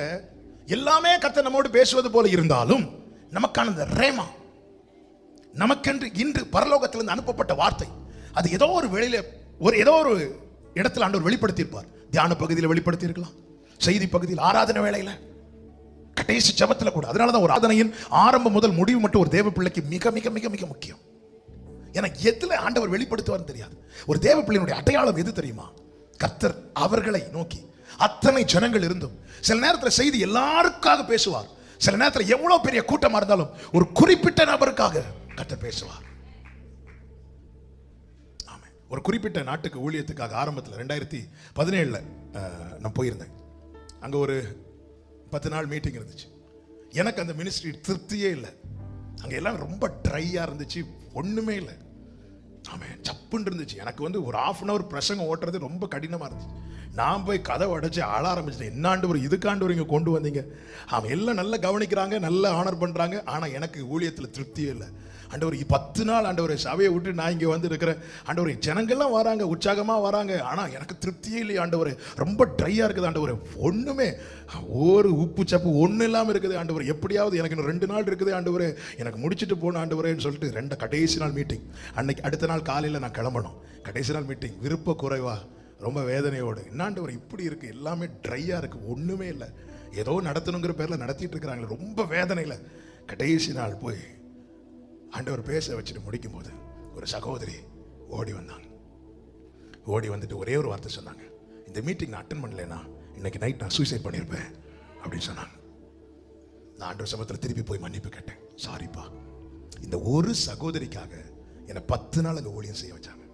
எல்லாமே கர்த்தர் நம்மோடு பேசுவது போல இருந்தாலும் நமக்கான இந்த ரேமா, நமக்கென்று இன்று பரலோகத்திலிருந்து அனுப்பப்பட்ட வார்த்தை, அது ஏதோ ஒரு வெளியில ஏதோ ஒரு இடத்துல ஆண்டவர் வெளிப்படுத்தியிருப்பார். தியான பகுதியில் வெளிப்படுத்தி இருக்கலாம், செய்தி பகுதியில், ஆராதனை வேளையில, கடைசி ஜெபத்துல கூட. அதனாலதான் ஒரு ஆராதனையின் ஆரம்பம் முதல் முடிவு மட்டும் ஒரு தேவ பிள்ளைக்கு மிக மிக மிக மிக முக்கியம். எனக்கு எதுல ஆண்டவர் வெளிப்படுத்துவார்னு தெரியாது. ஒரு தேவ பிள்ளையினுடைய அடையாளம் எது தெரியுமா? கர்த்தர் அவர்களை நோக்கி அத்தனை ஜனங்கள் இருந்தும் சில நேரத்தில் செய்தி எல்லாருக்காக பேசுவார். சில நேரத்தில் எவ்வளவு பெரிய கூட்டமா இருந்தாலும் ஒரு குறிப்பிட்ட நபருக்காக கர்த்தர் பேசுவார். ஆமென். ஒரு குறிப்பிட்ட நாட்டுக்கு ஊழியத்துக்காக ஆரம்பத்தில் 2017 நான் போயிருந்தேன். அங்க ஒரு 10 நாள் மீட்டிங் இருந்துச்சு. எனக்கு அந்த மினிஸ்ட்ரி திருப்தியே இல்லை. அங்க எல்லாம் ரொம்ப ட்ரையா இருந்துச்சு, ஒண்ணுமே இல்லை. ஆமாம், சப்புன்னு இருந்துச்சு. எனக்கு வந்து ஒரு 1/2 hour பிரசங்கம் ஓட்டுறது ரொம்ப கடினமா இருந்துச்சு. நான் போய் கதவை அடைச்சு ஆள ஆரம்பிச்சிட்டேன். என்னாண்டு ஒரு இதுக்காண்டு ஒரு இங்கே கொண்டு வந்தீங்க. அவன் எல்லாம் நல்லா கவனிக்கிறாங்க, நல்லா ஆனர் பண்ணுறாங்க. ஆனால் எனக்கு ஊழியத்தில் திருப்தியே இல்லை. ஆண்டவர் 10 நாள் ஆண்டவர் சபையை விட்டு நான் இங்கே வந்து இருக்கிறேன். ஆண்டவர் ஜனங்கள்லாம் வராங்க, உற்சாகமாக வராங்க. ஆனால் எனக்கு திருப்தியே இல்லை ஆண்டவர். ரொம்ப ட்ரையாக இருக்குது ஆண்டவர். ஒன்றுமே ஒரு உப்பு சப்பு ஒன்றும் இல்லாமல் இருக்குது ஆண்டவர். எப்படியாவது எனக்கு இன்னும் 2 நாள் இருக்குது ஆண்டவர், எனக்கு முடிச்சுட்டு போன ஆண்டவரேன்னு சொல்லிட்டு கடைசி நாள் மீட்டிங் அன்னைக்கு. அடுத்த நாள் காலையில் நான் கிளம்பணும். கடைசி நாள் மீட்டிங் விருப்ப குறைவா, ரொம்ப வேதனையோடு. என்னாண்டவர் இப்படி இருக்கு, எல்லாமே ட்ரையாக இருக்கு, ஒன்றுமே இல்லை. ஏதோ நடத்தணுங்கிற பேரில் நடத்திட்டு இருக்கிறாங்களே, ரொம்ப வேதனையில். கடைசி நாள் போய் ஆண்டவர் பேச வச்சுட்டு முடிக்கும் போது ஒரு சகோதரி ஓடி வந்தாங்க. ஓடி வந்துட்டு ஒரே ஒரு வார்த்தை சொன்னாங்க, இந்த மீட்டிங் நான் அட்டன் பண்ணலைன்னா இன்னைக்கு நைட் நான் சூசைட் பண்ணியிருப்பேன் அப்படின்னு சொன்னாங்க. நான் ஆண்டவர் சமூகத்தில் திருப்பி போய் மன்னிப்பு கேட்டேன். சாரிப்பா. இந்த ஒரு சகோதரிக்காக என்னை 10 நாள் அங்கே ஊழியம் செய்ய வச்சாங்க.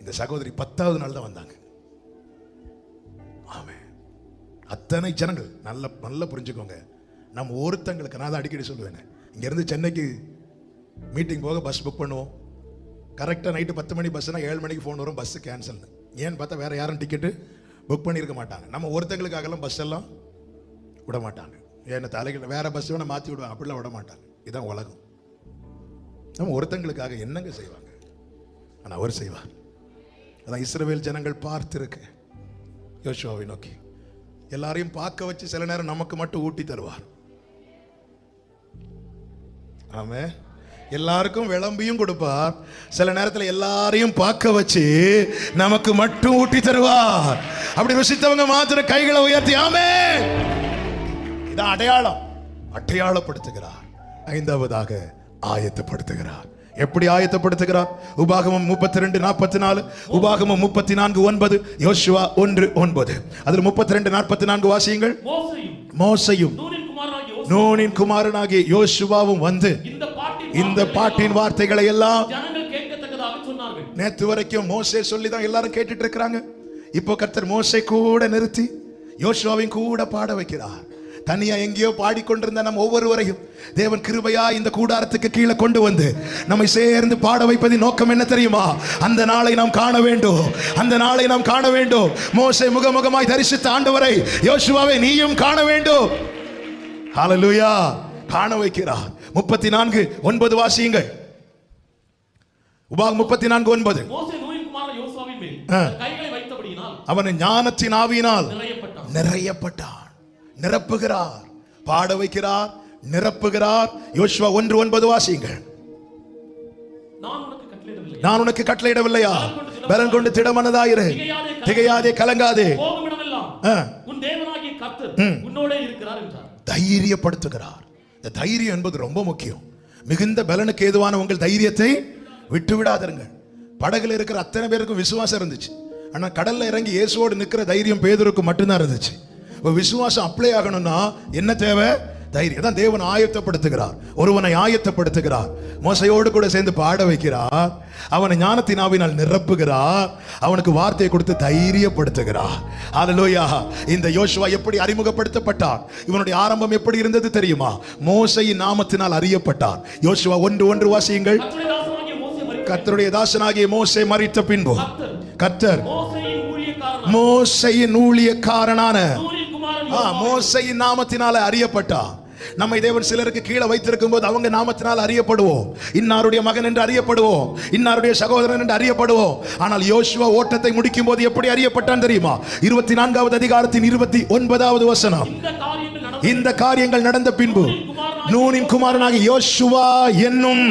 இந்த சகோதரி 10வது நாள் தான் வந்தாங்க. ஆமென். அத்தனை ஜனங்கள் நல்லா புரிஞ்சுக்கோங்க. நம்ம ஒருத்தங்களுக்கு, நான் தான் அடிக்கடி சொல்லுவேன், இங்கேருந்து சென்னைக்கு மீட்டிங் போக பஸ் புக் பண்ணுவோம். கரெக்டாக நைட்டு 10 மணி பஸ்ஸுனா 7 மணிக்கு ஃபோன் வரும், பஸ்ஸு கேன்சல்னு. ஏன்னு பார்த்தா வேறு யாரும் டிக்கெட்டு புக் பண்ணியிருக்க மாட்டாங்க. நம்ம ஒருத்தங்களுக்காகலாம் பஸ் எல்லாம் விட மாட்டாங்க. ஏன்னா தலைகள் வேறு பஸ் வேணால் மாற்றி விடுவாங்க, அப்படிலாம் விட மாட்டாங்க. இதுதான் உலகம். நம்ம ஒருத்தங்களுக்காக என்னங்க செய்வாங்க, ஆனால் அவர் செய்வார். அதான் இஸ்ரவேல் ஜனங்கள் பார்த்திருக்கு யோசுவாவை நோக்கி. எல்லாரையும் பார்க்க வச்சு சில நேரம் நமக்கு மட்டும் ஊட்டி தருவார். ஆமே. எல்லாருக்கும் விளம்பியும் கொடுப்பார், சில நேரத்தில் எல்லாரையும் பார்க்க வச்சு நமக்கு மட்டும் ஊட்டி தருவார். அப்படி ருசித்தவங்க மாத்திர கைகளை உயர்த்தி ஆமே. இதான் அடையாளம். அடையாளப்படுத்துகிறார். 5வதாக ஆயத்தப்படுத்துகிறார். எப்படி ஆயத்தப்படுத்துகிறார்? உபாகமம் 32:44, உபாகமம் 34:9, யோசுவா 1:9. அதில் 32:44 வாசியுங்கள். மோசையும் நூனின் குமாரனாகிய யோசுவாவும் வந்து இந்த பாட்டின் வார்த்தைகளை எல்லாம் நேற்று வரைக்கும் மோசே சொல்லிதான் எல்லாரும் கேட்டுட்டு இருக்கிறாங்க. இப்போ கர்த்தர் மோசே கூட நிறுத்தி யோசுவாவையும் கூட பாட வைக்கிறார். தனியா எங்கேயோ பாடிக்கொண்டிருந்த நம்ம ஒவ்வொருவரையும் தேவன் கிருபையா இந்த கூடாரத்துக்கு கீழே கொண்டு வந்து நம்மை சேர்ந்து பாட வைப்பதின் நோக்கம் என்ன தெரியுமா? அந்த நாளை நாம் காண வேண்டும். அந்த நாளை நாம் காண வேண்டும். மோசே முகமுகமாய் தரிசித்த ஆண்டவரை யோசுவாவை நீயும் காண வேண்டும். ஹல்லேலூயா. காண வைக்கிறார். 34:9 வாசியுங்கள். உபாகம் 34:9. அவன் ஞானத்தின் ஆவியினால் நிறையப்பட்டான். நிரப்புகிறார், பாட வைக்கிறார், நிரப்புகிறார். யோசுவா 1:9 வாசியுங்கள். நான் உனக்கு கட்டளையிடவில்லையா? பலன் கொண்டு திடமனதாயிரு, திகையாதே, கலங்காதே. தைரியப்படுத்துகிறார். இந்த தைரியம் என்பது ரொம்ப முக்கியம். மிகுந்த பலனுக்கு ஏதுவான உங்கள் தைரியத்தை விட்டு விடாதீர்கள். படகுல இருக்கிற அத்தனை பேருக்கும் விசுவாசம் இருந்துச்சு. ஆனா கடல்ல இறங்கி இயேசுவோடு நிற்கிற தைரியம் பேதுருக்கு மட்டும்தான் இருந்துச்சு. விசுவாசம் அப்ளை ஆகணும்னா என்ன தேவை? தைரியம். தான் தேவன் ஆயத்தப்படுத்துகிறார். ஒருவனை ஆயத்தப்படுத்துகிறார். மோசையோடு கூட சேர்ந்து பாட வைக்கிறார். அவனை ஞானத்தின் ஆவியினால் நிரப்புகிறார். அவனுக்கு வார்த்தையை கொடுத்து தைரியப்படுத்துகிறார். ஹல்லேலூயா. இந்த யோசுவா எப்படி அறிமுகப்படுத்தப்பட்டார்? இவனுடைய ஆரம்பம் எப்படி இருந்தது தெரியுமா? மோசையின் நாமத்தினால் அறியப்பட்டார். யோசுவா 1:1 வாசியுங்கள். கர்த்தருடைய தாசனாகிய மோசே மரித்த பின்பு கர்த்தர் மோசையின் ஊழியக்காரனான மோசையின் நாமத்தினால அறியப்பட்டார். நம்மை தேவன் சிலருக்கு கீழே வைத்திருக்கும் போது அவங்க நாமத்தினால் அறியப்படுவோம். இன்னாருடைய மகன் என்று அறியப்படுவோம், இன்னாருடைய சகோதரன் என்று அறியப்படுவோம். ஆனால் யோசுவா ஓட்டத்தை முடிக்கும் போது எப்படி அறியப்பட்டான் தெரியுமா? 24வது அதிகாரத்தின் 29வது வசனம். இந்த காரியங்கள் நடந்த பின்பு நூனின் குமாரனாகிய யோசுவா என்னும்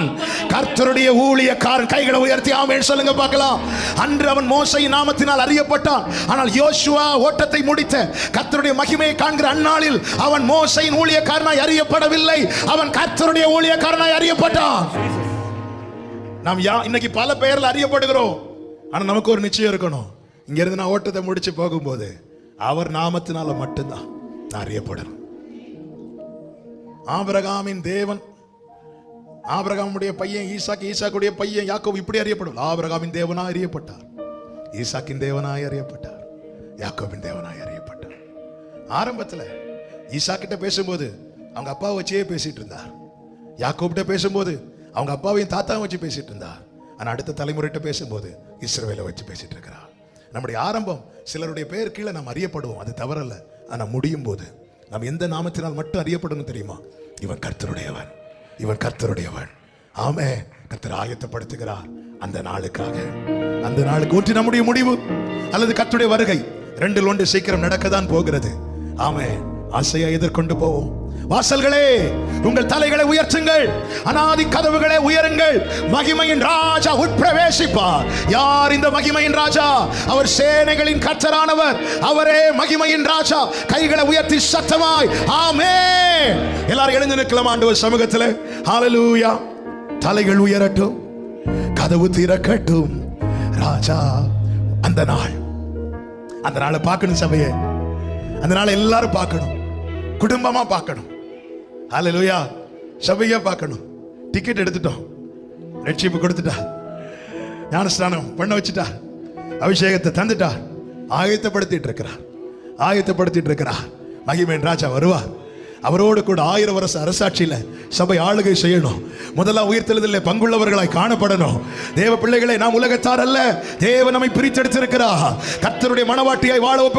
கர்த்தருடைய ஊழியக்காரன். கைகளை உயர்த்தி ஆமென் சொல்லுங்க பார்க்கலாம். அன்று அவன் மோசையின் நாமத்தினால் அறியப்பட்டான். ஆனால் யோசுவா ஓட்டத்தை முடித்த கர்த்தருடைய மகிமையை காண்கிற அந்நாளில் அவன் மோசையின் ஊழியக்காரனாய் அறியப்படவில்லை, அவன் கர்த்தருடைய ஊழியக்காரனாய் அறியப்பட்டான். நாம் இன்னைக்கு பல பெயர்ல அறியப்படுகிறோம். ஆனா நமக்கு ஒரு நிச்சயம் இருக்கணும். இங்க இருந்து நான் ஓட்டத்தை முடிச்சு போகும்போது அவர் நாமத்தினால மட்டும்தான் நான் அறியப்படணும். ஆபிரகாமின் தேவன், ஆபிரகாமுடைய பையன் ஈசாக்கு, ஈசாக்குடைய பையன் யாக்கோபு இப்படி அறியப்படும். ஆபிரகாமின் தேவனாய் அறியப்பட்டார், ஈசாக்கின் தேவனாய் அறியப்பட்டார், யாக்கோபின் தேவனாய் அறியப்பட்டார். ஆரம்பத்தில் ஈசாக்கிட்ட பேசும்போது அவங்க அப்பாவை வச்சே பேசிட்டு இருந்தார். யாக்கோப்கிட்ட பேசும்போது அவங்க அப்பாவையும் தாத்தாவை வச்சு பேசிட்டு இருந்தார். ஆனா அடுத்த தலைமுறைகிட்ட பேசும்போது இஸ்ரவேலை வச்சு பேசிட்டு இருக்கிறார். நம்முடைய ஆரம்பம் சிலருடைய பெயர் கீழே நாம் அறியப்படுவோம், அது தவறல்ல. ஆனா முடியும் போது நாம் எந்த நாமத்தினால் மட்டும் அறியப்படணும் தெரியுமா? இவன் கர்த்தருடையவன், இவன் கர்த்தருடையவன். ஆமே, கர்த்தர் ஆயத்தப்படுத்துகிறார் அந்த நாளுக்காக. அந்த நாளுக்கு ஒன்று நம்முடைய முடிவு அல்லது கர்த்தருடைய வருகை, ரெண்டில் ஒன்று சீக்கிரம் நடக்கத்தான் போகிறது. ஆமே, ஆசையா எதிர்கொண்டு போவோம். வாசல்களே உங்கள் தலைகளை உயர்த்துங்கள், அநாதி கதவுகளே உயருங்கள், மகிமையின் ராஜா உட்பிரவேசிப்பார். யார் இந்த மகிமையின் ராஜா? அவர் சேனைகளின் கர்த்தரானவர், அவரே மகிமையின் ராஜா. கைகளை உயர்த்தி சத்தமாய் ஆமென். எல்லாரும் எழுந்து நிற்கலாம் ஆண்டவர் சமூகத்தில். ஹalleluya. தலைகள் உயரட்டும், கதவு திறக்கட்டும். ராஜா அந்த நாளை பார்க்கணும் சபையே. அந்த நாளை எல்லாரும் பார்க்கணும், குடும்பமா பார்க்கணும். ஹalleluya. சபையா பார்க்கணும். டிக்கெட் எடுத்துட்டோம், ரட்சிப்பு கொடுத்துட்டா, ஞானஸ்நானம் பண்ண வச்சுட்டா, அபிஷேகத்தை தந்துட்டா, ஆயத்தப்படுத்திட்டு இருக்கிறார். மகிமையின் ராஜா வருவார். அவரோடு கூட 1000 வருஷ அரசாட்சியில சபை ஆளுகை செய்யணும். முதல்ல உயிர்த்தெழுதலில் பங்குள்ளவர்களாய் காணப்படணும். தேவ பிள்ளைகளை நாம் உலகத்தார் அல்ல, தேவன் நம்மை பிரித்தெடுத்திருக்கிறார். கர்த்தருடைய மனவாட்டியாய் வாழ ஒப்பு